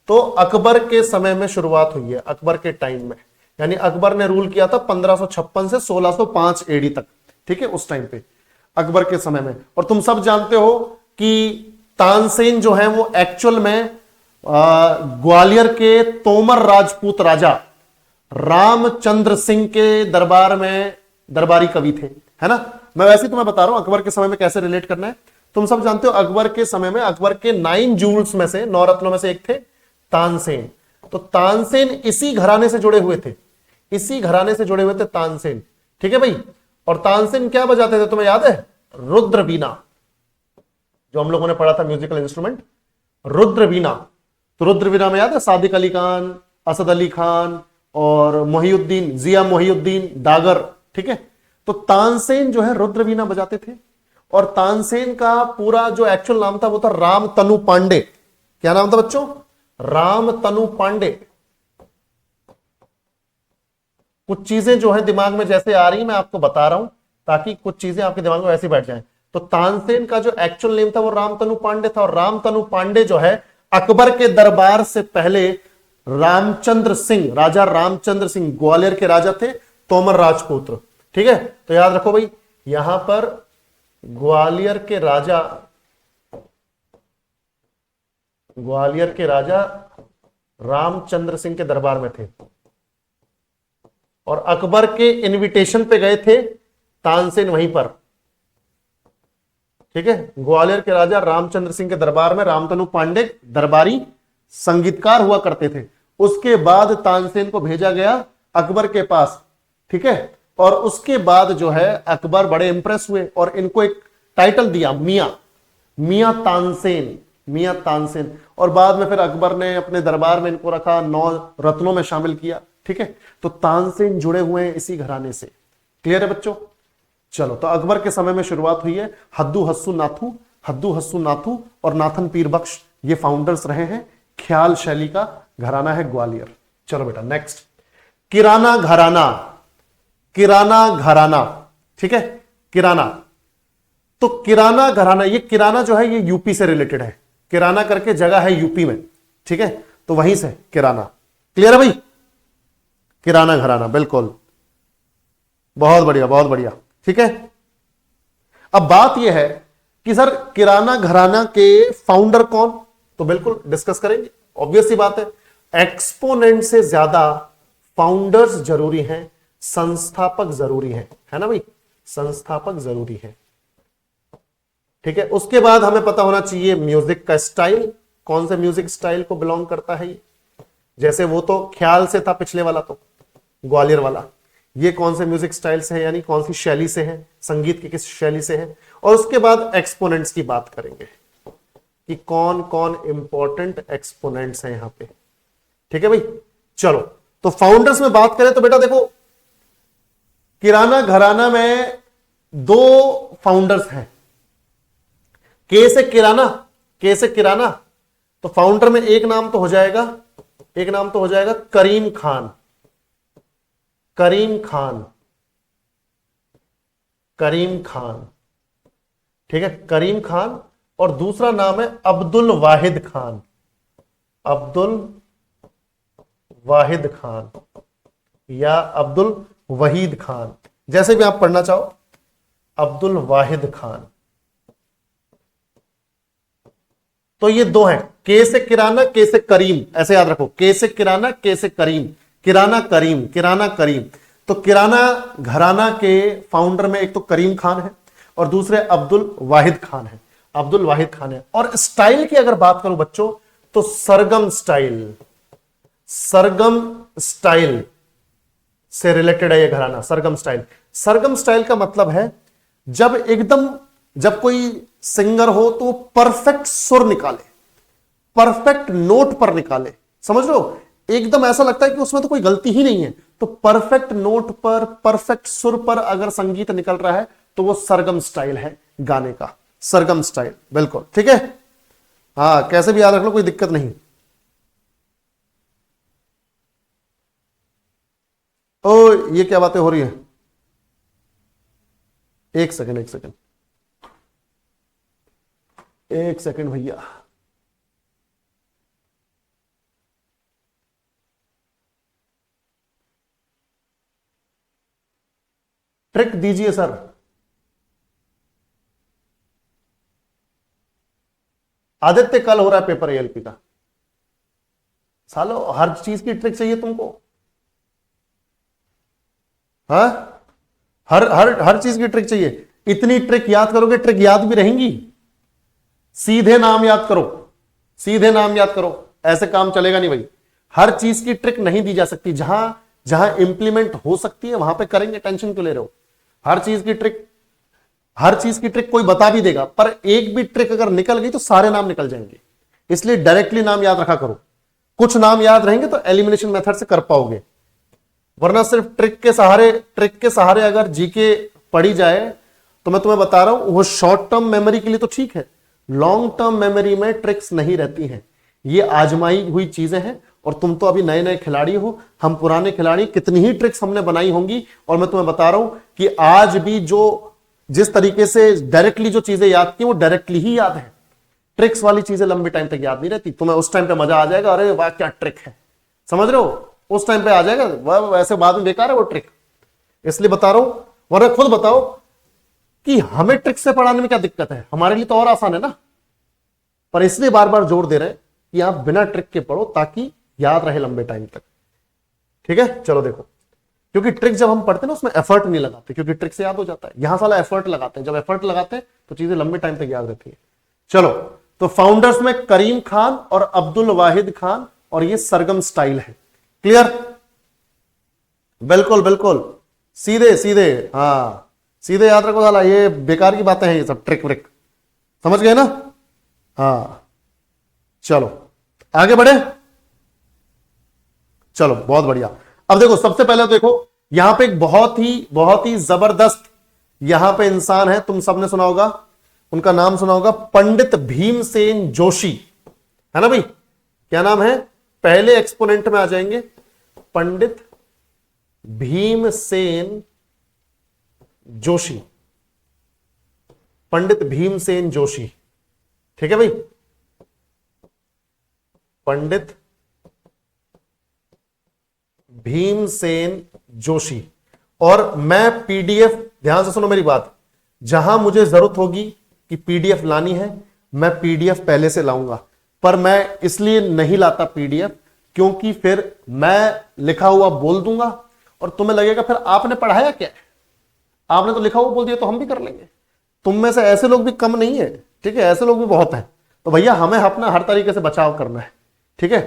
तो अकबर के समय में शुरुआत हुई है, अकबर के टाइम में। यानी अकबर ने रूल किया था 1556 से 1605 एडी तक, ठीक है, उस टाइम पे अकबर के समय में। और तुम सब जानते हो कि तानसेन जो है वो एक्चुअल में ग्वालियर के तोमर राजपूत राजा रामचंद्र सिंह के दरबार में दरबारी कवि थे, है ना। मैं वैसे तुम्हें बता रहा हूं अकबर के समय में कैसे रिलेट करना है। तुम सब जानते हो अकबर के समय में अकबर के 9 जूल्स में से, 9 रत्नों में से एक थे तानसेन। तो तानसेन इसी घराने से जुड़े हुए थे, इसी घराने से जुड़े हुए थे तानसेन, ठीक है भाई। और तानसेन क्या बजाते थे तुम्हें याद है? रुद्र वीणा, जो हम लोगों ने पढ़ा था म्यूजिकल इंस्ट्रूमेंट, रुद्र वीणा। तो रुद्र वीणा में याद है सादिक अली खान, असद अली खान और मोहिउद्दीन, जिया मोहिउद्दीन डागर, ठीक है। तो तानसेन जो है रुद्र वीणा बजाते थे। और तानसेन का पूरा जो एक्चुअल नाम था वो था राम तनु पांडे। क्या नाम था बच्चों? राम तनु पांडे। कुछ चीजें जो है दिमाग में जैसे आ रही मैं आपको बता रहा हूं, ताकि कुछ चीजें आपके दिमाग में वैसे बैठ जाएं। तो तानसेन का जो एक्चुअल नेम था वो रामतनु पांडे था। और रामतनु पांडे जो है अकबर के दरबार से पहले रामचंद्र सिंह, राजा रामचंद्र सिंह ग्वालियर के राजा थे, तोमर राजपुत्र, ठीक है। तो याद रखो भाई, यहां पर ग्वालियर के राजा, ग्वालियर के राजा रामचंद्र सिंह के दरबार में थे और अकबर के इनविटेशन पे गए थे तानसेन वहीं पर, ठीक है। ग्वालियर के राजा रामचंद्र सिंह के दरबार में रामतनु पांडे दरबारी संगीतकार हुआ करते थे। उसके बाद तानसेन को भेजा गया अकबर के पास, ठीक है। और उसके बाद जो है अकबर बड़े इंप्रेस हुए और इनको एक टाइटल दिया, मियां, मियां तानसेन, मियां तानसेन। और बाद में फिर अकबर ने अपने दरबार में इनको रखा, 9 रत्नों में शामिल किया, ठीक है। तो तानसेन जुड़े हुए हैं इसी घराने से। क्लियर है बच्चों? चलो, तो अकबर के समय में शुरुआत हुई है। हद्दू हस्सू नाथू, हद्दू हस्सू नाथू और नाथन पीर बख्श, ये फाउंडर्स रहे हैं। ख्याल शैली का घराना है ग्वालियर। चलो बेटा नेक्स्ट, किराना घराना, किराना घराना, ठीक है, किराना। तो किराना घराना, ये किराना जो है ये यूपी से रिलेटेड है। किराना करके जगह है यूपी में, ठीक है, तो वहीं से किराना। क्लियर है भाई? किराना घराना, बिल्कुल, बहुत बढ़िया, बहुत बढ़िया, ठीक है। अब बात यह है कि सर किराना घराना के फाउंडर कौन? तो बिल्कुल डिस्कस करेंगे, ऑब्वियस सी बात है। एक्सपोनेंट से ज्यादा फाउंडर्स जरूरी हैं, संस्थापक जरूरी हैं, है ना भाई, संस्थापक जरूरी है, ठीक है। उसके बाद हमें पता होना चाहिए म्यूजिक का स्टाइल, कौन से म्यूजिक स्टाइल को बिलोंग करता है ये। जैसे वो तो ख्याल से था पिछले वाला, तो ग्वालियर वाला, ये कौन से म्यूजिक स्टाइल से है, यानी कौन सी शैली से है, संगीत की किस शैली से है, और उसके बाद एक्सपोनेंट्स की बात करेंगे कि कौन कौन इंपॉर्टेंट एक्सपोनेंट्स हैं यहां पे। ठीक है भाई, चलो तो फाउंडर्स में बात करें तो बेटा देखो, किराना घराना में दो फाउंडर्स हैं। के से किराना, के से किराना, तो फाउंडर में एक नाम तो हो जाएगा, एक नाम तो हो जाएगा करीम खान, करीम खान, करीम खान। ठीक है, करीम खान। और दूसरा नाम है अब्दुल वाहिद खान, अब्दुल वाहिद खान या अब्दुल वहीद खान, जैसे भी आप पढ़ना चाहो, अब्दुल वाहिद खान। तो ये दो हैं, के से किराना, के से करीम, ऐसे याद रखो, के से किराना, के से करीम, किराना करीम, किराना करीम। तो किराना घराना के फाउंडर में एक तो करीम खान है और दूसरे अब्दुल वाहिद खान है, अब्दुल वाहिद खान है। और स्टाइल की अगर बात करूं बच्चों तो सरगम स्टाइल, सरगम स्टाइल से रिलेटेड है ये घराना, सरगम स्टाइल। सरगम स्टाइल का मतलब है जब एकदम, जब कोई सिंगर हो तो परफेक्ट सुर निकाले, परफेक्ट नोट पर निकाले, समझ लो, एकदम ऐसा लगता है कि उसमें तो कोई गलती ही नहीं है। तो परफेक्ट नोट पर, परफेक्ट सुर पर अगर संगीत निकल रहा है तो वो सरगम स्टाइल है गाने का, सरगम स्टाइल, बिल्कुल ठीक है। हाँ, कैसे भी याद रख लो, कोई दिक्कत नहीं। ओ ये क्या बातें हो रही है, एक सेकंड, एक सेकंड, एक सेकंड भैया। ट्रिक दीजिए सर। आदित्य, कल हो रहा है पेपर एएलपी का, सालो हर चीज की ट्रिक चाहिए तुमको। हाँ, हर हर हर चीज की ट्रिक चाहिए। इतनी ट्रिक याद करोगे, ट्रिक याद भी रहेंगी। सीधे नाम याद करो, सीधे नाम याद करो, ऐसे काम चलेगा नहीं भाई। हर चीज की ट्रिक नहीं दी जा सकती, जहां जहां इंप्लीमेंट हो सकती है वहां पे करेंगे, टेंशन क्यों ले रहे हो। हर चीज की ट्रिक, हर चीज की ट्रिक कोई बता भी देगा, पर एक भी ट्रिक अगर निकल गई तो सारे नाम निकल जाएंगे। इसलिए डायरेक्टली नाम याद रखा करो, कुछ नाम याद रहेंगे तो एलिमिनेशन मेथड से कर पाओगे, वरना सिर्फ ट्रिक के सहारे, ट्रिक के सहारे अगर जीके पढ़ी जाए तो मैं तुम्हें बता रहा हूं वो शॉर्ट टर्म मेमोरी के लिए तो ठीक है, लॉन्ग टर्म मेमोरी में ट्रिक्स नहीं रहती हैं। ये आजमाई हुई चीजें हैं और तुम तो अभी नए नए खिलाड़ी हो, हम पुराने खिलाड़ी, कितनी ही ट्रिक्स हमने बनाई होंगी। और मैं तुम्हें बता रहा हूं कि आज भी जो जिस तरीके से डायरेक्टली जो चीजें याद की वो डायरेक्टली ही याद है, ट्रिक्स वाली चीजें लंबे टाइम तक याद नहीं रहती। तुम्हें उस टाइम पे मजा आ जाएगा, अरे वाह क्या ट्रिक है, समझ रहे हो, उस टाइम पे आ जाएगा, वह वैसे बाद में बेकार है वो ट्रिक। इसलिए बता रहा हूं, वरना खुद बताओ कि हमें ट्रिक से पढ़ाने में क्या दिक्कत है, हमारे लिए तो और आसान है ना। पर इसलिए बार बार जोर दे रहे हैं कि आप बिना ट्रिक के पढ़ो ताकि याद रहे लंबे टाइम तक। ठीक है, चलो देखो, क्योंकि ट्रिक जब हम पढ़ते हैं ना उसमें एफर्ट नहीं लगाते, क्योंकि ट्रिक से याद हो जाता है। यहां साला एफर्ट लगाते हैं, जब एफर्ट लगाते हैं तो चीजें लंबे टाइम तक याद रहती है। चलो, तो फाउंडर्स में करीम खान और अब्दुल वाहिद खान, और ये सरगम स्टाइल है। क्लियर, बिल्कुल बिल्कुल, सीधे सीधे, हाँ सीधे याद रखो साला, ये बेकार की बातें हैं ये सब, ट्रिक व्रिक, समझ गए ना। हाँ चलो आगे बढ़े, चलो बहुत बढ़िया। अब देखो, सबसे पहले तो देखो यहां पे एक बहुत ही जबरदस्त यहां पे इंसान है, तुम सबने सुना होगा, उनका नाम सुना होगा, पंडित भीमसेन जोशी, है ना भाई। क्या नाम है, पहले एक्सपोनेंट में आ जाएंगे, पंडित भीमसेन जोशी, पंडित भीमसेन जोशी। ठीक है भाई, पंडित भीमसेन जोशी। और मैं पीडीएफ, ध्यान से सुनो मेरी बात, जहां मुझे जरूरत होगी कि पीडीएफ लानी है, मैं पीडीएफ पहले से लाऊंगा। पर मैं इसलिए नहीं लाता पीडीएफ क्योंकि फिर मैं लिखा हुआ बोल दूंगा और तुम्हें लगेगा फिर आपने पढ़ाया क्या है, आपने तो लिखा हुआ बोल दिया तो हम भी कर लेंगे। तुम में से ऐसे लोग भी कम नहीं है, ठीक है, ऐसे लोग भी बहुत हैं। तो भैया हमें अपना हर तरीके से बचाव करना है, ठीक है।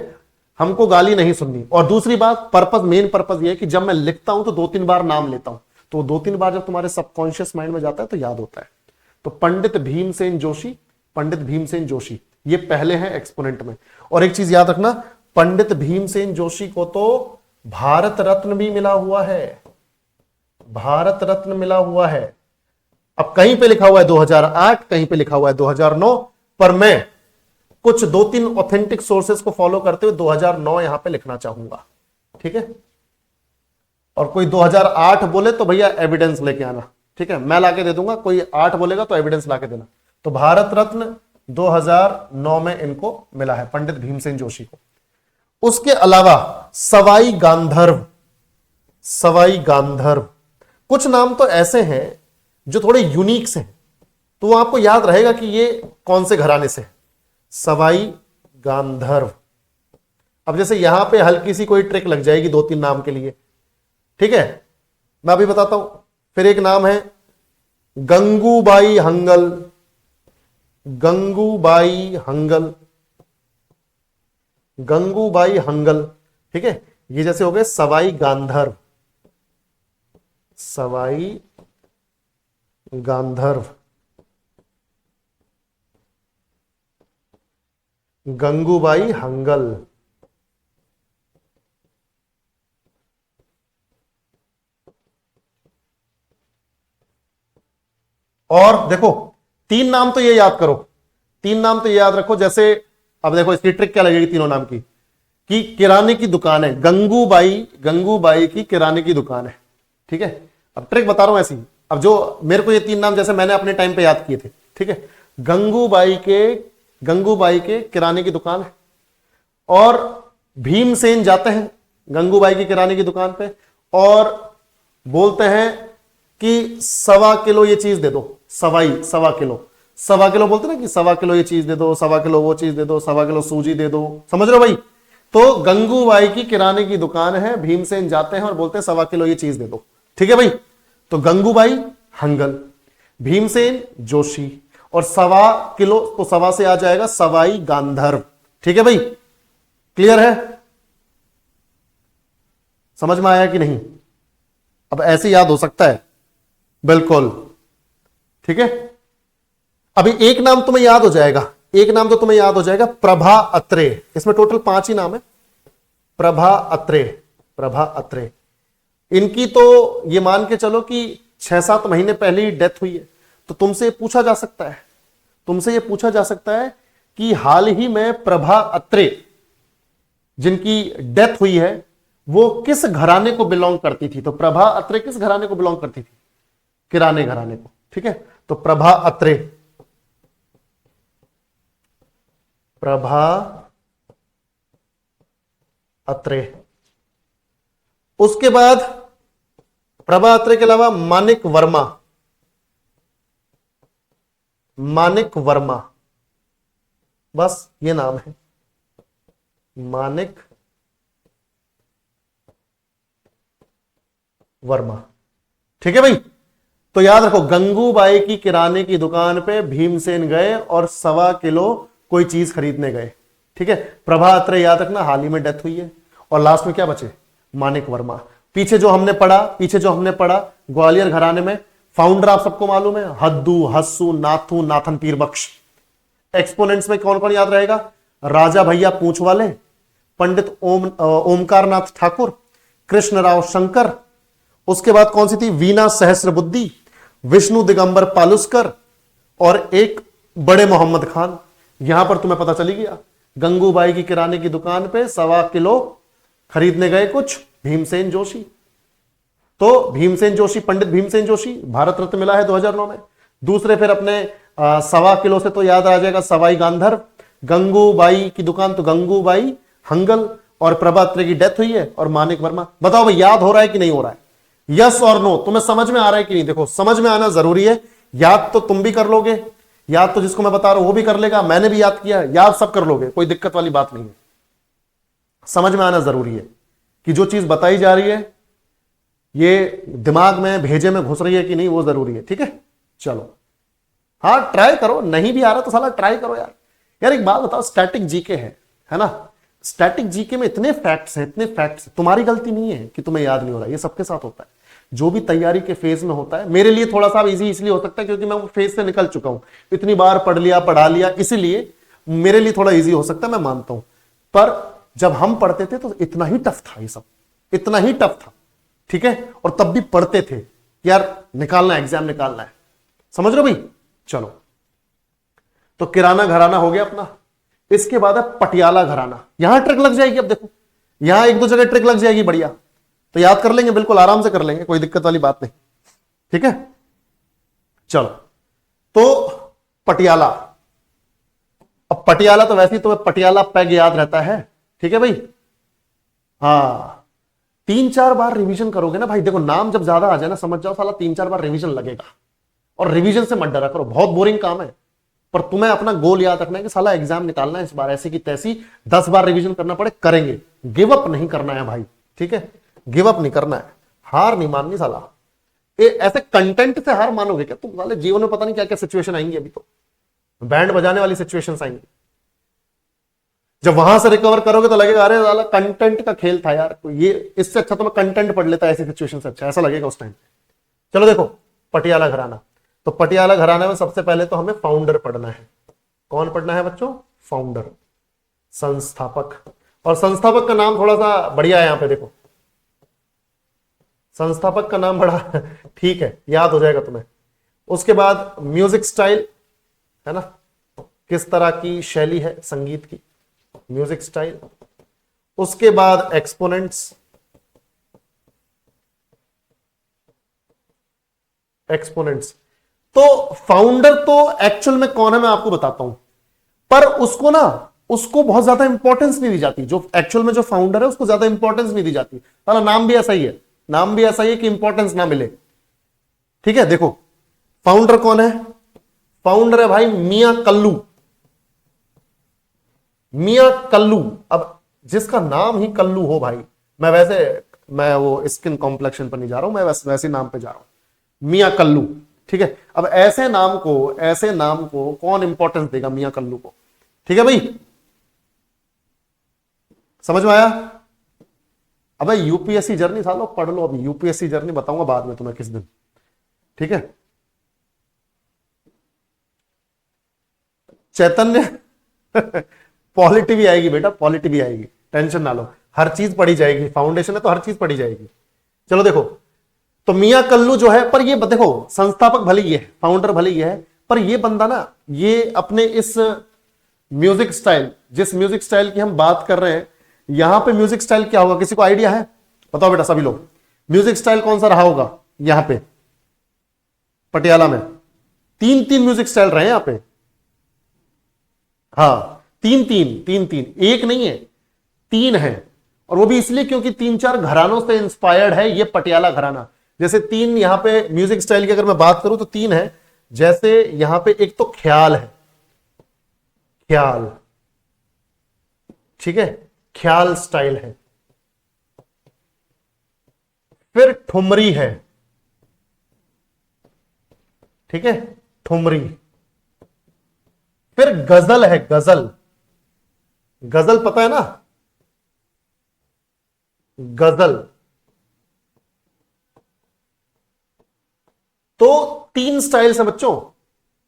हमको गाली नहीं सुननी। और दूसरी बात, पर्पस, मेन पर्पस ये है कि जब मैं लिखता हूं तो 2-3 बार नाम लेता हूं, तो 2-3 बार जब तुम्हारे सबकॉन्शियस माइंड में जाता है तो याद होता है। तो पंडित भीमसेन जोशी, पंडित भीमसेन जोशी, ये पहले हैं एक्सपोनेंट में। और एक चीज याद रखना, पंडित भीमसेन जोशी को तो भारत रत्न भी मिला हुआ है, भारत रत्न मिला हुआ है। अब कहीं पे लिखा हुआ है 2008, कहीं पे लिखा हुआ है 2009, पर मैं कुछ 2-3 ऑथेंटिक सोर्सेस को फॉलो करते हुए 2009 यहां पे लिखना चाहूंगा, ठीक है। और कोई 2008 बोले तो भैया एविडेंस लेके आना, ठीक है, मैं लाके दे दूंगा। कोई 8 बोलेगा तो एविडेंस लाके देना। तो भारत रत्न 2009 में इनको मिला है, पंडित भीमसेन जोशी को। उसके अलावा सवाई गांधर्व, सवाई गांधर्व, कुछ नाम तो ऐसे हैं जो थोड़े यूनिक से हैं, तो वो आपको याद रहेगा कि ये कौन से घराने से है। सवाई गांधर्व। अब जैसे यहां पे हल्की सी कोई ट्रिक लग जाएगी 2-3 नाम के लिए, ठीक है, मैं अभी बताता हूं। फिर एक नाम है गंगूबाई हंगल, गंगूबाई हंगल, गंगूबाई हंगल, ठीक है। ये जैसे हो गए सवाई गांधर्व, सवाई गांधर्व, गंगूबाई हंगल। और देखो 3 नाम तो ये याद करो, 3 नाम तो ये याद रखो। जैसे अब देखो इसकी ट्रिक क्या लगेगी तीनों नाम की, कि किराने की दुकान है, गंगूबाई, गंगूबाई की किराने की दुकान है, ठीक है। अब ट्रिक बता रहा हूं ऐसी। अब जो मेरे को ये 3 नाम जैसे मैंने अपने टाइम पे याद किए थे, ठीक है, गंगूबाई के किराने की दुकान है, और भीमसेन जाते हैं गंगूबाई की किराने की दुकान पे और बोलते हैं कि 1.25 किलो ये चीज दे दो, 1.25 किलो बोलते ना कि 1.25 किलो ये चीज दे दो, 1.25 किलो वो चीज दे दो, 1.25 किलो सूजी दे दो, समझ रहे हो भाई। तो गंगूबाई की किराने की दुकान है, भीमसेन जाते हैं और बोलते हैं 1.25 किलो ये चीज दे दो, ठीक है भाई। तो गंगूबाई हंगल, भीमसेन जोशी, और 1.25 किलो तो 1.25 से आ जाएगा सवाई गांधर्व, ठीक है भाई। क्लियर है, समझ में आया कि नहीं। अब ऐसे याद हो सकता है, बिल्कुल, ठीक है। अभी एक नाम तुम्हें याद हो जाएगा, एक नाम तो तुम्हें याद हो जाएगा, प्रभा अत्रे। इसमें टोटल 5 ही नाम है, प्रभा अत्रे, प्रभा अत्रे। इनकी तो ये मान के चलो कि 6-7 महीने पहले ही डेथ हुई है। तो तुमसे पूछा जा सकता है, तुमसे ये पूछा जा सकता है कि हाल ही में प्रभा अत्रे जिनकी डेथ हुई है वो किस घराने को बिलोंग करती थी। तो प्रभा अत्रे किस घराने को बिलोंग करती थी, किराने घराने को, ठीक है। तो प्रभा अत्रे, प्रभा अत्रे। उसके बाद प्रभा अत्रे के अलावा मानिक वर्मा, मानिक वर्मा, बस ये नाम है, मानिक वर्मा, ठीक है भाई। तो याद रखो, गंगूबाई की किराने की दुकान पे भीमसेन गए और 1.25 किलो कोई चीज खरीदने गए, ठीक है। प्रभा अत्रे याद रखना, हाल ही में डेथ हुई है। और लास्ट में क्या बचे, मानिक वर्मा। पीछे जो हमने पढ़ा ग्वालियर घराने में फाउंडर आप सबको मालूम है, हद्दू, हस्सू, नाथू, नाथन पीर बख्श। एक्सपोनेंट्स में कौन कौन याद रहेगा, राजा भैया पूंछ वाले, पंडित ओमकार नाथ ठाकुर, कृष्णराव शंकर। उसके बाद कौन सी थी, वीना सहस्त्रबुद्धि, विष्णु दिगंबर पालुस्कर, और एक बड़े मोहम्मद खान। यहां पर तुम्हें पता चली गया, गंगूबाई की किराने की दुकान पे 1.25 किलो खरीदने गए कुछ भीमसेन जोशी। तो भीमसेन जोशी, पंडित भीमसेन जोशी, भारत रत्न मिला है 2009 में। दूसरे फिर अपने 1.25 किलो से तो याद आ जाएगा सवाई गांधर्व, गंगूबाई की दुकान तो गंगूबाई हंगल, और प्रभा अत्रे की डेथ हुई है, और मानिक वर्मा। बताओ भाई याद हो रहा है कि नहीं हो रहा है, यस और नो, तुम्हें समझ में आ रहा है कि नहीं। देखो समझ में आना जरूरी है, याद तो तुम भी कर लोगे, याद तो जिसको मैं बता रहा हूं वो भी कर लेगा, मैंने भी याद किया, याद सब कर लोगे, कोई दिक्कत वाली बात नहीं है। समझ में आना जरूरी है कि जो चीज बताई जा रही है ये दिमाग में भेजे में घुस रही है कि नहीं, वो जरूरी है, ठीक है। चलो हाँ ट्राई करो, नहीं भी आ रहा तो साला ट्राई करो यार। यार एक बात बताओ, स्टैटिक जीके है ना, स्टैटिक जीके में इतने फैक्ट्स हैं, इतने फैक्ट्स हैं, तुम्हारी गलती नहीं है कि तुम्हें याद नहीं हो रहा, ये सबके साथ होता है। जो भी तैयारी के फेज में होता है, मेरे लिए थोड़ा सा इजी इसलिए हो सकता है क्योंकि मैं वो फेज से निकल चुका हूं, इतनी बार पढ़ लिया पढ़ा लिया, इसीलिए मेरे लिए थोड़ा इजी हो सकता है, मैं मानता हूं। पर जब हम पढ़ते थे तो इतना ही टफ था, ये सब इतना ही टफ था, ठीक है। और तब भी पढ़ते थे यार, निकालना है, एग्जाम निकालना है, समझ रहे हो भाई। चलो, तो किराना घराना हो गया अपना। इसके बाद है पटियाला घराना। यहां ट्रिक लग जाएगी, अब देखो यहां एक दो जगह ट्रिक लग जाएगी बढ़िया, तो याद कर लेंगे, बिल्कुल आराम से कर लेंगे, कोई दिक्कत वाली बात नहीं, ठीक है। चलो, तो पटियाला, अब पटियाला तो वैसे ही तुम्हें पटियाला पैग याद रहता है, ठीक है भाई। हाँ, 3-4 बार रिवीजन करोगे ना भाई, देखो नाम जब ज्यादा आ जाए ना, समझ जाओ साला 3-4 बार रिवीजन लगेगा। और रिवीजन से मत डरा करो, बहुत बोरिंग काम है, पर तुम्हें अपना गोल याद रखना है कि साला एग्जाम निकालना है इस बार, ऐसी की तैसी 10 बार रिवीजन करना पड़े करेंगे। गिव अप नहीं करना है भाई, ठीक है, गिव अप नहीं करना है, हार नहीं माननी साला। ऐसे कंटेंट से हार मानोगे क्या तुम? साले जीवन में पता नहीं क्या क्या सिचुएशन आएंगी, अभी तो बैंड बजाने वाली सिचुएशंस आएंगी। जब वहां से रिकवर करोगे तो लगेगा अरे साला कंटेंट का खेल था यार, ये इससे अच्छा तो मैं कंटेंट पढ़ लेता, ऐसी सिचुएशन से अच्छा, ऐसा लगेगा उस टाइम। चलो देखो, पटियाला घराना, तो पटियाला घराना में सबसे पहले तो हमें फाउंडर पढ़ना है। कौन पढ़ना है बच्चों? फाउंडर, संस्थापक। और संस्थापक का नाम थोड़ा सा बढ़िया है, यहां पे देखो, संस्थापक का नाम बड़ा ठीक है, याद हो जाएगा तुम्हें। उसके बाद म्यूजिक स्टाइल है ना, किस तरह की शैली है संगीत की, म्यूजिक स्टाइल। उसके बाद एक्सपोनेंट्स, एक्सपोनेंट्स। तो फाउंडर तो एक्चुअल में कौन है मैं आपको बताता हूं, पर उसको ना, उसको बहुत ज्यादा इंपॉर्टेंस नहीं दी जाती। जो एक्चुअल में जो फाउंडर है उसको ज्यादा इंपॉर्टेंस नहीं दी जाती, साला नाम भी ऐसा ही है, नाम भी ऐसा ही है कि इंपॉर्टेंस ना मिले, ठीक है। देखो फाउंडर कौन है? फाउंडर है भाई मियां कल्लू, मियां कल्लू। अब जिसका नाम ही कल्लू हो भाई, मैं वो स्किन कॉम्प्लेक्शन पर नहीं जा रहा हूं, मैं वैसे नाम पे जा रहा हूं, मियां कल्लू, ठीक है। अब ऐसे नाम को कौन इंपॉर्टेंस देगा मियां कल्लू को, ठीक है भाई, समझ में आया? अबे यूपीएससी जर्नी सालो पढ़ लो, अभी यूपीएससी जर्नी बताऊंगा बाद में तुम्हें किस दिन, ठीक है। चैतन्य पॉलिटी भी आएगी बेटा, पॉलिटी भी आएगी, टेंशन ना लो, हर चीज पढ़ी जाएगी, फाउंडेशन है तो हर चीज पढ़ी जाएगी। चलो देखो, तो मियां कल्लू जो है, पर ये देखो संस्थापक भले ही है, फाउंडर भले ही है, पर ये बंदा ना, ये अपने इस म्यूजिक स्टाइल, जिस म्यूजिक स्टाइल की हम बात कर रहे हैं, यहां पे म्यूजिक स्टाइल क्या होगा, किसी को आइडिया है? बताओ बेटा सभी लोग, म्यूजिक स्टाइल कौन सा रहा होगा यहां पे पटियाला में? 3 म्यूजिक स्टाइल रहे हैं यहां पे, हाँ 3, एक नहीं है, 3 है। और वो भी इसलिए क्योंकि 3-4 घरानों से इंस्पायर्ड है ये पटियाला घराना। जैसे 3 यहां पे म्यूजिक स्टाइल की अगर मैं बात करूं तो 3 है, जैसे यहां पे एक तो ख्याल है, ख्याल, ठीक है, ख्याल स्टाइल है। फिर ठुमरी है, ठीक है, ठुमरी। फिर गजल है, गजल, गजल पता है ना, गजल। तो 3 स्टाइल्स हैं बच्चों,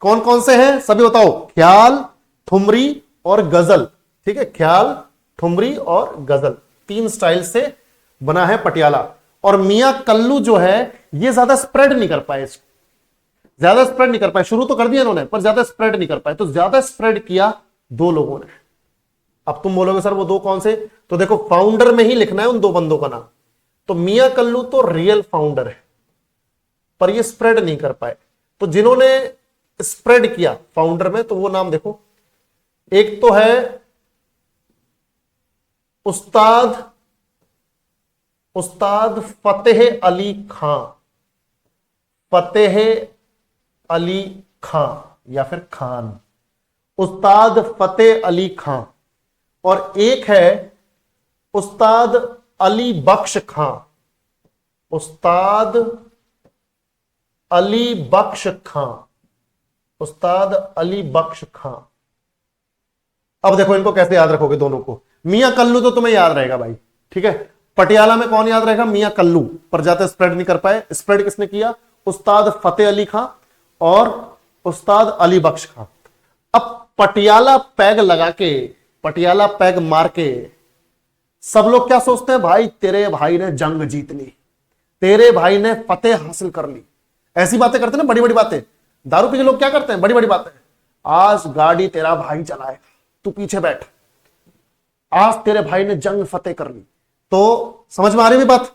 कौन कौन से हैं सभी बताओ? ख्याल, ठुमरी और गजल, ठीक है, ख्याल, ठुमरी और गजल, 3 स्टाइल से बना है पटियाला। और मियां कल्लू जो है ये ज्यादा स्प्रेड नहीं कर पाए, ज्यादा स्प्रेड नहीं कर पाए, शुरू तो कर दिया इन्होंने पर ज्यादा स्प्रेड नहीं कर पाए, तो ज्यादा स्प्रेड किया 2 लोगों ने। अब तुम बोलोगे सर वो 2 कौन से? तो देखो फाउंडर में ही लिखना है उन 2 बंदों का नाम। तो मियां कल्लू तो रियल फाउंडर है, पर ये स्प्रेड नहीं कर पाए, तो जिन्होंने स्प्रेड किया फाउंडर में, तो वो नाम देखो, एक तो है उस्ताद फतेह अली खां, फतेह अली खां या फिर खान, उस्ताद फतेह अली खां। और एक है उस्ताद अली बख्श खां, उस्ताद अली बख्श खां, उस्ताद अली बख्श खां। अब देखो इनको कैसे याद रखोगे दोनों को? मियां कल्लू तो तुम्हें याद रहेगा भाई, ठीक है। पटियाला में कौन याद रहेगा? मियां कल्लू। पर ज्यादा स्प्रेड नहीं कर पाए। स्प्रेड किसने किया? उस्ताद फतेह अली खां और उस्ताद अली बख्श खां। अब पटियाला पैग लगा के, पटियाला पैग मार के सब लोग क्या सोचते हैं? भाई तेरे भाई ने जंग जीत ली, तेरे भाई ने फतेह हासिल कर ली। ऐसी बातें करते हैं ना, बड़ी बड़ी बातें। दारू पी के लोग क्या करते हैं? बड़ी बड़ी बातें। आज गाड़ी तेरा भाई चलाएगा, तू पीछे बैठ, आज तेरे भाई ने जंग फतेह कर ली। तो समझ में आ रही है बात?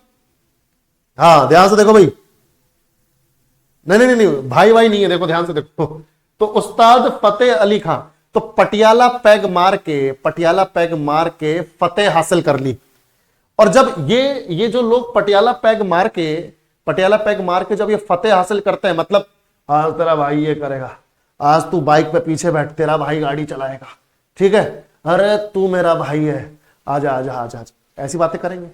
हाँ, ध्यान से देखो भाई। नहीं नहीं नहीं, भाई भाई नहीं है, देखो ध्यान से देखो। तो उस्ताद फतेह अली खां तो पटियाला पैग मार के, पटियाला पैग मार के फतेह हासिल कर ली। और जब ये जो लोग पटियाला पैग मार के, पटियाला पैग मार के जब ये फतेह हासिल करते हैं, मतलब आज तेरा भाई ये करेगा, आज तू बाइक पे पीछे बैठ, तेरा भाई गाड़ी चलाएगा, ठीक है, अरे तू मेरा भाई है, आजा आजा आजा आजा, ऐसी बातें करेंगे।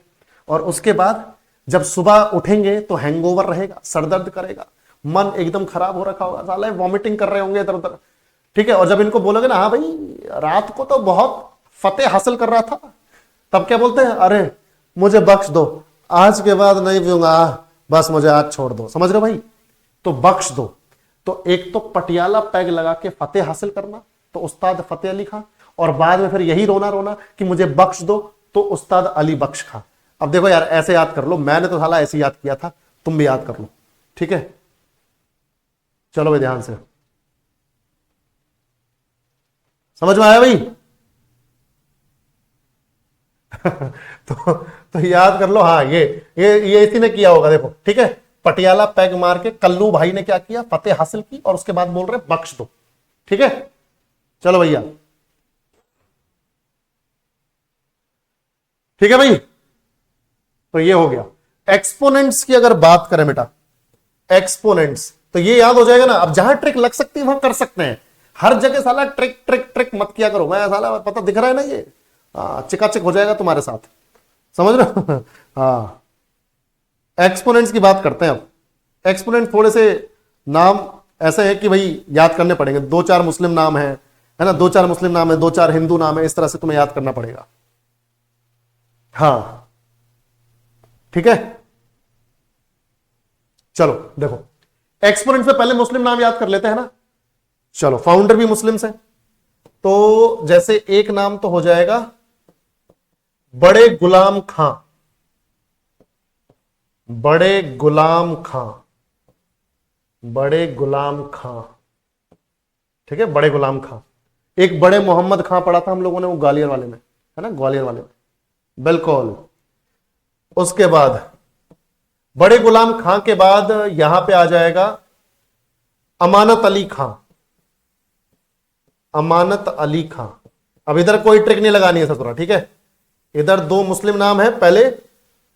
और उसके बाद जब सुबह उठेंगे तो हैंगओवर रहेगा, सरदर्द करेगा, मन एकदम खराब हो रखा होगा, साला वॉमिटिंग कर रहे होंगे इधर उधर, ठीक है। और जब इनको बोलोगे ना, हाँ भाई रात को तो बहुत फतेह हासिल कर रहा था, तब क्या बोलते हैं? अरे मुझे बख्श दो, आज के बाद नहीं पीऊंगा, बस मुझे आज छोड़ दो। समझ रहे हो भाई? तो बख्श दो। तो एक तो पटियाला पैग लगा के फतेह हासिल करना, तो उस्ताद फतेह अली खां, और बाद में फिर यही रोना रोना कि मुझे बख्श दो, तो उस्ताद अली बख्श खां। अब देखो यार, ऐसे याद कर लो, मैंने तो साला ऐसे याद किया था, तुम भी याद कर लो, ठीक है। चलो भाई ध्यान से, समझ में आया भाई? तो याद कर लो। हाँ, ये इसी ने किया होगा, देखो, ठीक है। पटियाला पैग मार के कल्लू भाई ने क्या किया? फतेह हासिल की, और उसके बाद बोल रहे बख्श दो, ठीक है। चलो भैया, ठीक है भाई। तो ये हो गया। एक्सपोनेंट्स की अगर बात करें बेटा, एक्सपोनेंट्स, तो ये याद हो जाएगा ना। अब जहां ट्रिक लग सकती है वहां कर सकते हैं, हर जगह साला ट्रिक ट्रिक ट्रिक मत किया करो। मैं साला पता दिख रहा है ना, ये चिकाचिक हो जाएगा तुम्हारे साथ, समझ रहे हो? हाँ, एक्सपोनेंट्स की बात करते हैं अब। एक्सपोनेंट थोड़े से नाम ऐसे हैं कि भाई याद करने पड़ेंगे। दो चार मुस्लिम नाम है ना, दो चार मुस्लिम नाम है, दो चार हिंदू नाम है, इस तरह से तुम्हें याद करना पड़ेगा। हाँ, ठीक है। चलो देखो, एक्सपोनेंट से पहले मुस्लिम नाम याद कर लेते हैं ना। चलो, फाउंडर भी मुस्लिम से, तो जैसे एक नाम तो हो जाएगा बड़े गुलाम खां, बड़े गुलाम खां, बड़े गुलाम खां, ठीक है, बड़े गुलाम खां। एक बड़े मोहम्मद खां पढ़ा था हम लोगों ने, वो ग्वालियर वाले में है ना, ग्वालियर वाले में, बिल्कुल। उसके बाद बड़े गुलाम खां के बाद यहां पे आ जाएगा अमानत अली खां, अमानत अली खां। अब इधर कोई ट्रिक नहीं लगानी है ससुरा, ठीक है। इधर दो मुस्लिम नाम है, पहले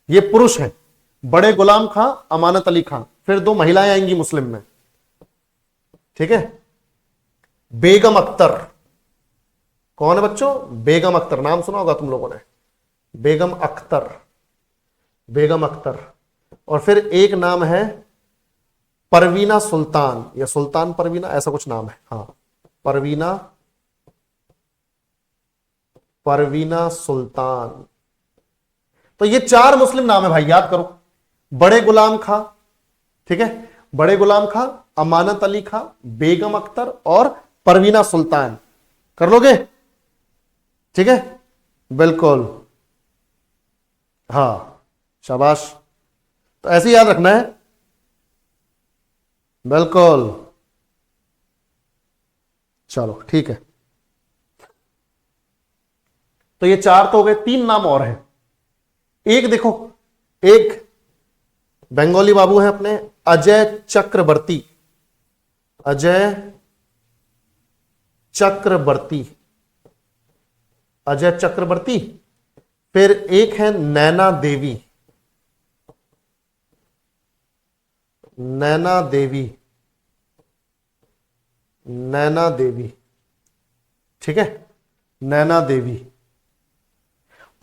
ये पुरुष हैं, बड़े गुलाम खां, अमानत अली खां, फिर दो महिलाएं आएंगी मुस्लिम में, ठीक है। बेगम अख्तर, कौन है बच्चों? बेगम अख्तर, नाम सुना होगा तुम लोगों ने, बेगम अख्तर, बेगम अख्तर। और फिर एक नाम है परवीना सुल्तान, या सुल्तान परवीना, ऐसा कुछ नाम है, हाँ, परवीना, परवीना सुल्तान। तो ये चार मुस्लिम नाम है भाई, याद करो। बड़े गुलाम खां, ठीक है, बड़े गुलाम खां, अमानत अली खां, बेगम अख्तर और परवीना सुल्तान। कर लोगे? ठीक है, बिल्कुल, हाँ, शाबाश। तो ऐसे याद रखना है, बिल्कुल। चलो ठीक है, तो ये चार तो हो गए, तीन नाम और हैं। एक देखो, एक बंगाली बाबू है अपने, अजय चक्रवर्ती, अजय चक्रवर्ती, अजय चक्रवर्ती। फिर एक है नैना देवी, नैना देवी, नैना देवी, ठीक है, नैना देवी।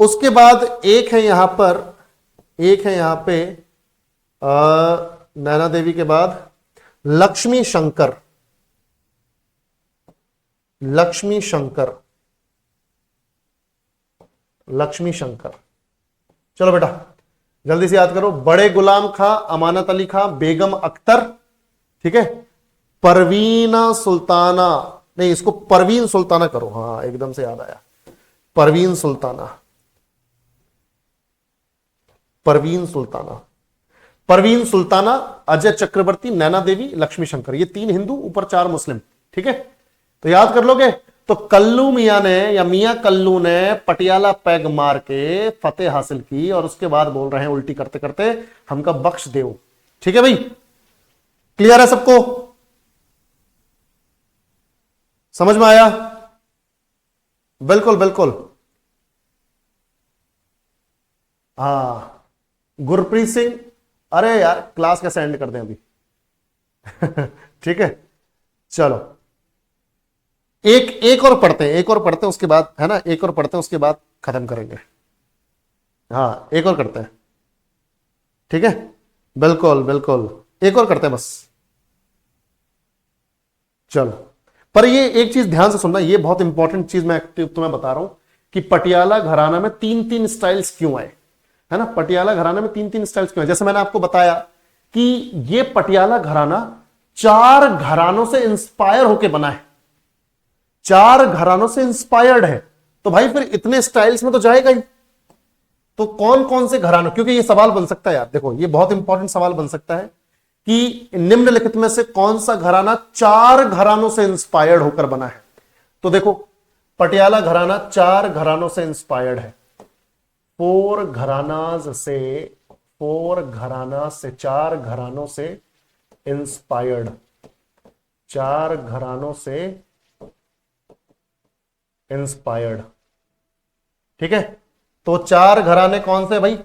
उसके बाद एक है यहां पर, एक है यहां पे नैना देवी के बाद लक्ष्मी शंकर, लक्ष्मी शंकर, लक्ष्मी शंकर। चलो बेटा जल्दी से याद करो। बड़े गुलाम खां, अमानत अली खां, बेगम अख्तर, ठीक है, परवीना सुल्ताना, नहीं इसको परवीन सुल्ताना करो, हाँ एकदम से याद आया, परवीन सुल्ताना, परवीन सुल्ताना, परवीन सुल्ताना, अजय चक्रवर्ती, नैना देवी, लक्ष्मी शंकर। ये 3 हिंदू, ऊपर 4 मुस्लिम, ठीक है। तो याद कर लोगे। तो कल्लू मियां ने या मियां कल्लू ने पटियाला पैग मार के फतेह हासिल की और उसके बाद बोल रहे हैं उल्टी करते करते हमका बख्श देव। ठीक है भाई, क्लियर है सबको, समझ में आया? बिल्कुल बिल्कुल। हाँ गुरप्रीत सिंह, अरे यार क्लास कैसे एंड कर दें अभी ठीक है चलो एक और पढ़ते हैं, एक और पढ़ते हैं उसके बाद, है ना, एक और पढ़ते हैं उसके बाद खत्म करेंगे। हाँ एक और करते हैं, ठीक है, बिल्कुल बिल्कुल, एक और करते हैं बस। चलो पर ये एक चीज ध्यान से सुनना, ये बहुत इंपॉर्टेंट चीज मैं तुम्हें बता रहा हूं कि पटियाला घराना में 3-3 स्टाइल्स क्यों आए, है ना। पटियाला घराना में 3-3 स्टाइल्स क्यों आए? जैसे मैंने आपको बताया कि ये पटियाला घराना 4 घरानों से इंस्पायर होकर बना है, 4 घरानों से इंस्पायर्ड है। तो भाई फिर इतने स्टाइल्स में तो जाएगा ही। तो कौन कौन से घरानों, क्योंकि ये सवाल बन सकता है यार, देखो ये बहुत इंपॉर्टेंट सवाल बन सकता है कि निम्नलिखित में से कौन सा घराना 4 घरानों से इंस्पायर्ड होकर बना है। तो देखो पटियाला घराना 4 घरानों से इंस्पायर्ड है, 4 घरानाज से, 4 घराना से, 4 घरानों से इंस्पायर्ड, 4 घरानों से इंस्पायर्ड, ठीक है। तो 4 घराने कौन से भाई?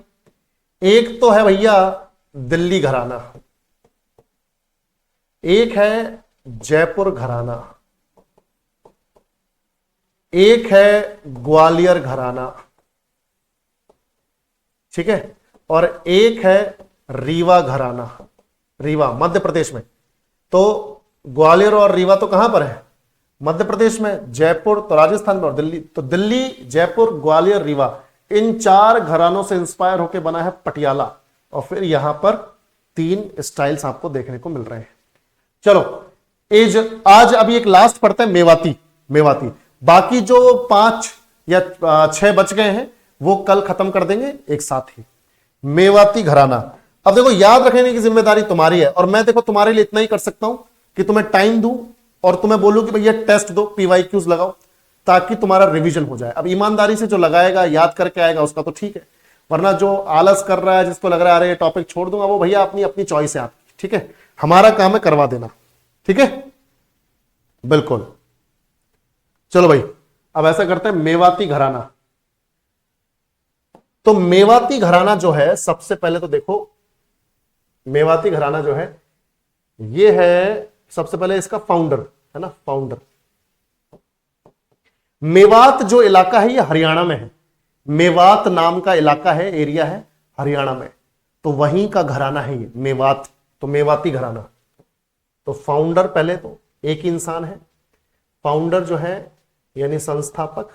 एक तो है भैया दिल्ली घराना, एक है जयपुर घराना, एक है ग्वालियर घराना, ठीक है, और एक है रीवा घराना। रीवा मध्य प्रदेश में। तो ग्वालियर और रीवा तो कहां पर है? मध्य प्रदेश में। जयपुर तो राजस्थान में, और दिल्ली तो दिल्ली, जयपुर, ग्वालियर, रीवा, इन 4 घरानों से इंस्पायर होकर बना है पटियाला। और फिर यहां पर 3 स्टाइल्स आपको देखने को मिल रहे हैं। चलो आज अभी एक लास्ट पढ़ते हैं, मेवाती। मेवाती बाकी जो 5 या 6 बच गए हैं वो कल खत्म कर देंगे एक साथ ही। मेवाती घराना, अब देखो याद रखने की जिम्मेदारी तुम्हारी है, और मैं देखो तुम्हारे लिए इतना ही कर सकता हूं कि तुम्हें टाइम दूं और तुम्हें बोलूं कि भैया टेस्ट दो, PYQs लगाओ, ताकि तुम्हारा रिवीजन हो जाए। अब ईमानदारी से जो लगाएगा, याद करके आएगा, उसका तो ठीक है, वरना जो आलस कर रहा है, जिसको लग रहा है अरे ये टॉपिक छोड़ दूंगा, वो भैया अपनी अपनी चॉइस है आपकी, ठीक है। हमारा काम है करवा देना, ठीक है, बिल्कुल। चलो भाई अब ऐसा करते हैं, मेवाती घराना। तो मेवाती घराना जो है, सबसे पहले तो देखो मेवाती घराना जो है, ये है सबसे पहले इसका फाउंडर, है ना, फाउंडर। मेवात जो इलाका है ये हरियाणा में है, मेवात नाम का इलाका है, एरिया है हरियाणा में, तो वहीं का घराना है ये मेवात। तो मेवाती घराना, तो फाउंडर पहले तो एक ही इंसान है, फाउंडर जो है यानी संस्थापक,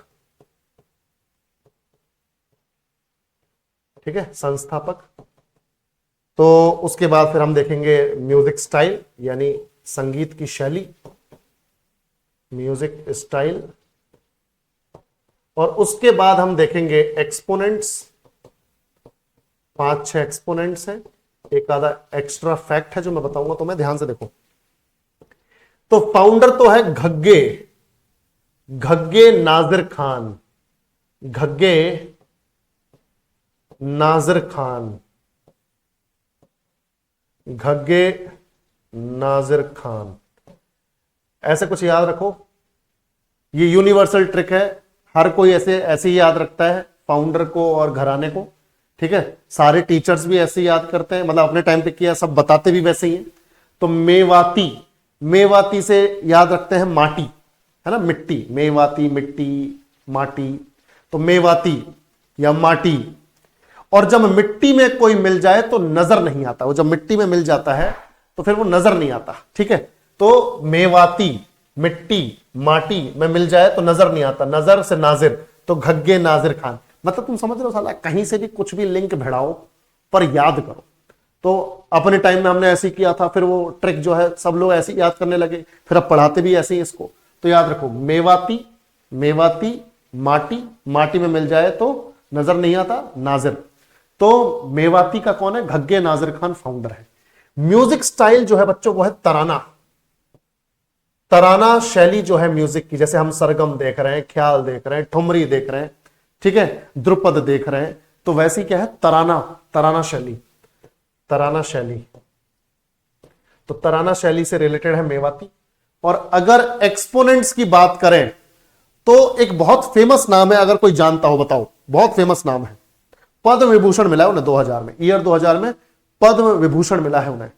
ठीक है, संस्थापक। तो उसके बाद फिर हम देखेंगे म्यूजिक स्टाइल, यानी संगीत की शैली, म्यूजिक स्टाइल। और उसके बाद हम देखेंगे एक्सपोनेंट्स, 5-6 एक्सपोनेंट्स हैं, एक आधा एक्स्ट्रा फैक्ट है जो मैं बताऊंगा तुम्हें, ध्यान से देखो। तो फाउंडर तो है घग्गे, घग्गे नाजिर खान, घग्गे नाजिर खान, घग्गे नाजिर खान, ऐसे कुछ याद रखो। ये यूनिवर्सल ट्रिक है, हर कोई ऐसे ही याद रखता है फाउंडर को और घराने को, ठीक है। सारे टीचर्स भी ऐसे याद करते हैं, मतलब अपने टाइम पे किया, सब बताते भी वैसे ही हैं। तो मेवाती, मेवाती से याद रखते हैं माटी, है ना, मिट्टी, मेवाती मिट्टी, माटी, तो मेवाती या माटी। और जब मिट्टी में कोई मिल जाए तो नजर नहीं आता, वो जब मिट्टी में मिल जाता है तो फिर वो नजर नहीं आता, ठीक है। तो मेवाती मिट्टी माटी में मिल जाए तो नजर नहीं आता, नजर से नाजिर, तो घग्गे नाजिर खान। मतलब तुम समझ रहे हो साला, कहीं से भी कुछ भी लिंक भिड़ाओ पर याद करो। तो अपने टाइम में हमने ऐसे ही किया था, फिर वो ट्रिक जो है सब लोग ऐसे याद करने लगे, फिर अब पढ़ाते भी ऐसे ही इसको। तो याद रखो, मेवाती, मेवाती, माटी, माटी में मिल जाए तो नजर नहीं आता नाजिर। तो मेवाती का कौन है? घग्गे नाजिर खान फाउंडर है। म्यूजिक स्टाइल जो है बच्चों वो है तराना। तराना शैली जो है म्यूजिक की, जैसे हम सरगम देख रहे हैं, ख्याल देख रहे हैं, ठुमरी देख रहे हैं, ठीक है, ध्रुपद देख रहे हैं, तो वैसी क्या है? तराना, तराना शैली, तराना शैली। तो तराना शैली से रिलेटेड है मेवाती। और अगर एक्सपोनेंट्स की बात करें तो एक बहुत फेमस नाम है, अगर कोई जानता हो बताओ, बहुत फेमस नाम है, पद्म विभूषण मिला है उन्हें 2000 में, ईयर 2000 में पद्म विभूषण मिला है उन्हें।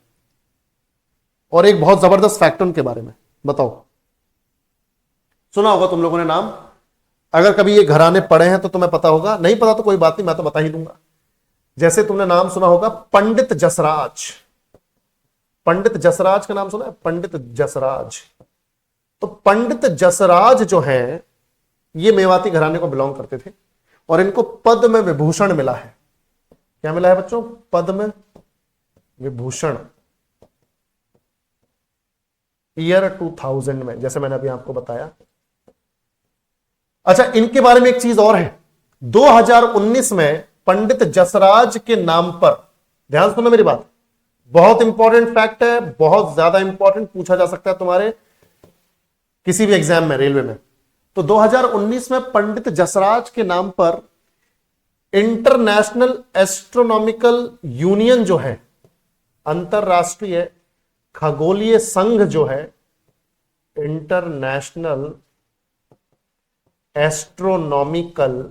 और एक बहुत जबरदस्त फैक्ट उनके बारे में बताओ, सुना होगा तुम लोगों ने नाम, अगर कभी ये घराने पढ़े हैं तो तुम्हें पता होगा, नहीं पता तो कोई बात नहीं, मैं तो बता ही दूंगा। जैसे तुमने नाम सुना होगा पंडित जसराज, पंडित जसराज का नाम सुना है? पंडित जसराज। तो पंडित जसराज जो है ये मेवाती घराने को बिलोंग करते थे और इनको पद्म विभूषण मिला है। क्या मिला है बच्चों? पद्म विभूषण ईयर 2000 में, जैसे मैंने अभी आपको बताया। अच्छा, इनके बारे में एक चीज और है, 2019 में पंडित जसराज के नाम पर, ध्यान सुनो मेरी बात, बहुत इंपॉर्टेंट फैक्ट है, बहुत ज्यादा इंपॉर्टेंट, पूछा जा सकता है तुम्हारे किसी भी एग्जाम में, रेलवे में। तो 2019 में पंडित जसराज के नाम पर इंटरनेशनल एस्ट्रोनॉमिकल यूनियन जो है, अंतरराष्ट्रीय खगोलीय संघ जो है, international astronomical,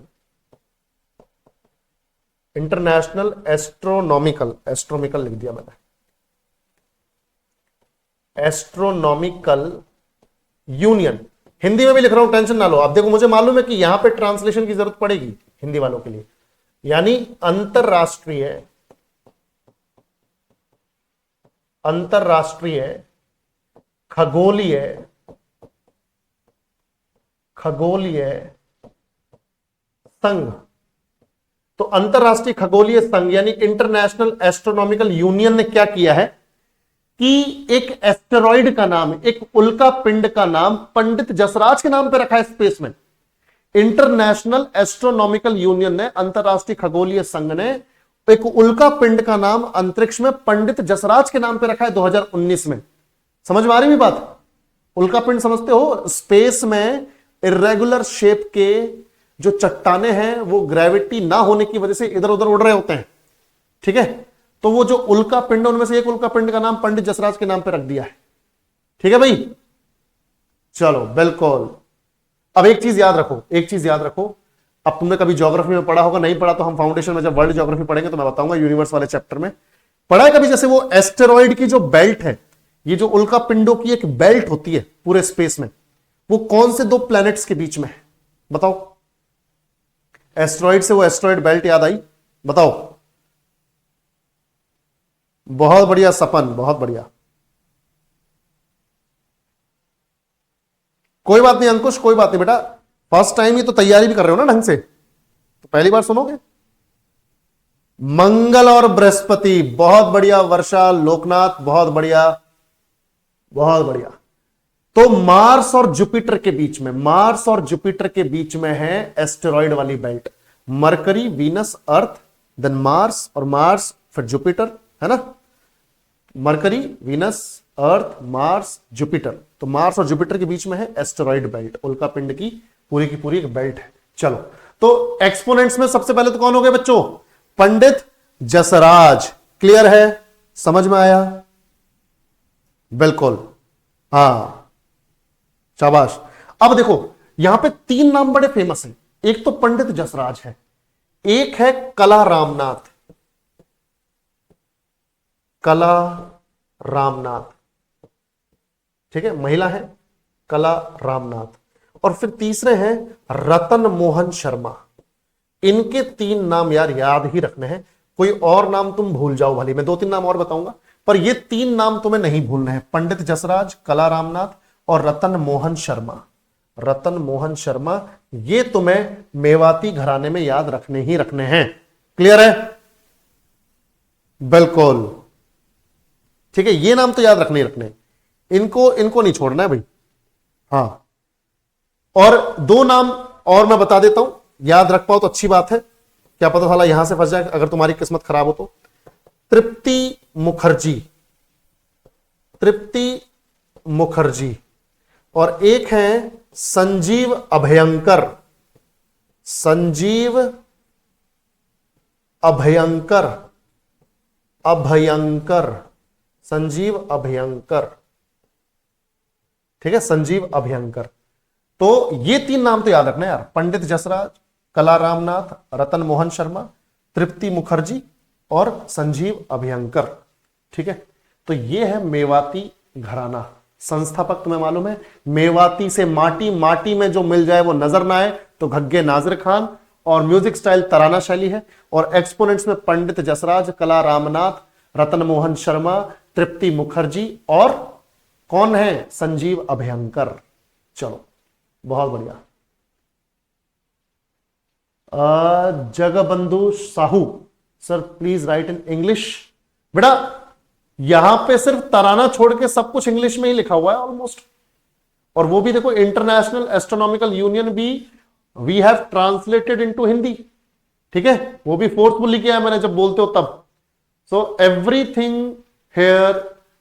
international astronomical, astronomical लिख दिया मैंने, एस्ट्रोनॉमिकल यूनियन, हिंदी में भी लिख रहा हूं, टेंशन ना लो। अब देखो, मुझे मालूम है कि यहां पे ट्रांसलेशन की जरूरत पड़ेगी हिंदी वालों के लिए, यानी अंतरराष्ट्रीय, अंतरराष्ट्रीय खगोलीय, खगोलीय संघ। तो अंतरराष्ट्रीय खगोलीय संघ यानी इंटरनेशनल एस्ट्रोनॉमिकल यूनियन ने क्या किया है कि एक एस्टेरॉइड का नाम, एक उल्का पिंड का नाम पंडित जसराज के नाम पर रखा है स्पेस में। इंटरनेशनल एस्ट्रोनॉमिकल यूनियन ने, अंतरराष्ट्रीय खगोलीय संघ ने एक उल्का पिंड का नाम अंतरिक्ष में पंडित जसराज के नाम पर रखा है 2019 में। समझ में आ रही है बात? उल्का पिंड समझते हो? स्पेस में इरेगुलर शेप के जो चट्टाने हैं वो ग्रेविटी ना होने की वजह से इधर उधर उड़ रहे होते हैं, ठीक है। तो वो जो उल्का पिंड, उनमें से एक उल्का पिंड का नाम पंडित जसराज के नाम पे रख दिया है, ठीक है भाई। चलो बिल्कुल। अब एक चीज याद रखो, एक चीज याद रखो, अब तुमने कभी ज्योग्राफी में पढ़ा होगा, नहीं पढ़ा तो हम फाउंडेशन में जब वर्ल्ड ज्योग्राफी पढ़ेंगे तो मैं बताऊंगा, यूनिवर्स वाले चैप्टर में पढ़ा है कभी, जैसे वो एस्टेरॉइड की जो बेल्ट है, ये जो उल्का पिंडों की एक बेल्ट होती है पूरे स्पेस में, वो कौन से दो प्लैनेट्स के बीच में है बताओ? एस्टेरॉइड से वो एस्टेरॉइड बेल्ट याद आई? बताओ। बहुत बढ़िया सपन, बहुत बढ़िया। कोई बात नहीं अंकुश, कोई बात नहीं बेटा, फर्स्ट टाइम ही तो तैयारी भी कर रहे हो ना ढंग से, तो पहली बार सुनोगे। मंगल और बृहस्पति, बहुत बढ़िया वर्षा, लोकनाथ, बहुत बढ़िया, बहुत बढ़िया। तो मार्स और जुपिटर के बीच में, मार्स और जुपिटर के बीच में है एस्टेरॉइड वाली बेल्ट। मरकरी, वीनस, अर्थ, देन मार्स, और मार्स फिर जुपिटर, है ना। मरकरी, वीनस, अर्थ, मार्स, जुपिटर। तो मार्स और जुपिटर के बीच में है एस्टेरॉइड बेल्ट, उल्का पिंड की पूरी एक बेल्ट है। चलो, तो एक्सपोनेंट्स में सबसे पहले तो कौन हो गए बच्चों? पंडित जसराज। क्लियर है? समझ में आया? बिल्कुल, हाँ, शाबाश। अब देखो, यहां पे तीन नाम बड़े फेमस हैं। एक तो पंडित जसराज है, एक है कला रामनाथ, कला रामनाथ, ठीक है, महिला है कला रामनाथ, और फिर तीसरे हैं रतन मोहन शर्मा। इनके तीन नाम यार याद ही रखने हैं, कोई और नाम तुम भूल जाओ भले, मैं दो तीन नाम और बताऊंगा, पर ये तीन नाम तुम्हें नहीं भूलने हैं, पंडित जसराज, कला रामनाथ और रतन मोहन शर्मा। रतन मोहन शर्मा, ये तुम्हें मेवाती घराने में याद रखने ही रखने हैं। क्लियर है? बिल्कुल ठीक है, ये नाम तो याद रखने ही रखने हैं। इनको नहीं छोड़ना है भाई। हाँ, और दो नाम और मैं बता देता हूं, याद रख पाओ तो अच्छी बात है, क्या पता साला यहां से फंस जाए अगर तुम्हारी किस्मत खराब हो तो। तृप्ति मुखर्जी, तृप्ति मुखर्जी, और एक है संजीव अभयंकर, संजीव अभयंकर, अभयंकर, संजीव अभयंकर, ठीक है, संजीव अभयंकर। तो ये तीन नाम तो याद रखना यार, पंडित जसराज, कला रामनाथ, रतन मोहन शर्मा, तृप्ति मुखर्जी और संजीव अभयंकर। ठीक है, तो ये है मेवाती घराना। संस्थापक तुम्हें मालूम है, मेवाती से माटी, माटी में जो मिल जाए वो नजर ना आए, तो घग्गे नाजिर खान, और म्यूजिक स्टाइल तराना शैली है, और एक्सपोनेंट्स में पंडित जसराज, कला रामनाथ, रतन मोहन शर्मा, तृप्ति मुखर्जी और कौन है, संजीव अभयंकर। चलो बहुत बढ़िया। Jagbandhu Sahu, sir please write in English. बेटा यहां पे सिर्फ तराना छोड़ के सब कुछ इंग्लिश में ही लिखा हुआ है ऑलमोस्ट, और वो भी देखो इंटरनेशनल एस्ट्रोनॉमिकल यूनियन भी we have translated into Hindi. ठीक है, वो भी फोर्सफुली किया है मैंने जब बोलते हो तब। So everything here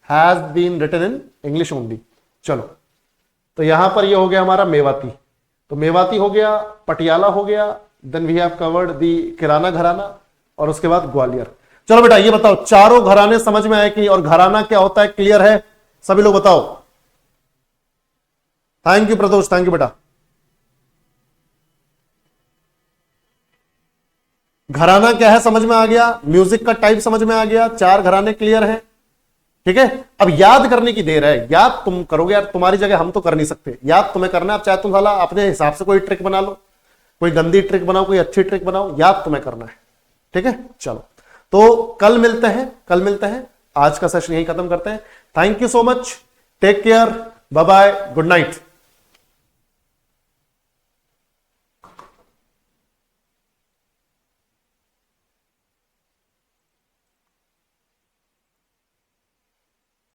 has been written in English only. चलो, तो यहां पर ये हो गया हमारा मेवाती, तो मेवाती हो गया, पटियाला हो गया, then we have covered the Kirana gharana, और उसके बाद ग्वालियर। चलो बेटा ये बताओ, चारों घराने समझ में आए कि, और घराना क्या होता है क्लियर है? सभी लोग बताओ। Thank you Pradosh, thank you बेटा। घराना क्या है समझ में आ गया, म्यूजिक का टाइप समझ में आ गया, चार घराने क्लियर है। ठीक है, अब याद करने की देर है, याद तुम करोगे यार, तुम्हारी जगह हम तो कर नहीं सकते, याद तुम्हें करना है। अब चाहे तुम साला अपने हिसाब से कोई ट्रिक बना लो, कोई गंदी ट्रिक बनाओ, कोई अच्छी ट्रिक बनाओ, याद तुम्हें करना है। ठीक है, चलो तो कल मिलते हैं, कल मिलते हैं। आज का सेशन यही खत्म करते हैं। Thank you so much, take care, bye bye, good night.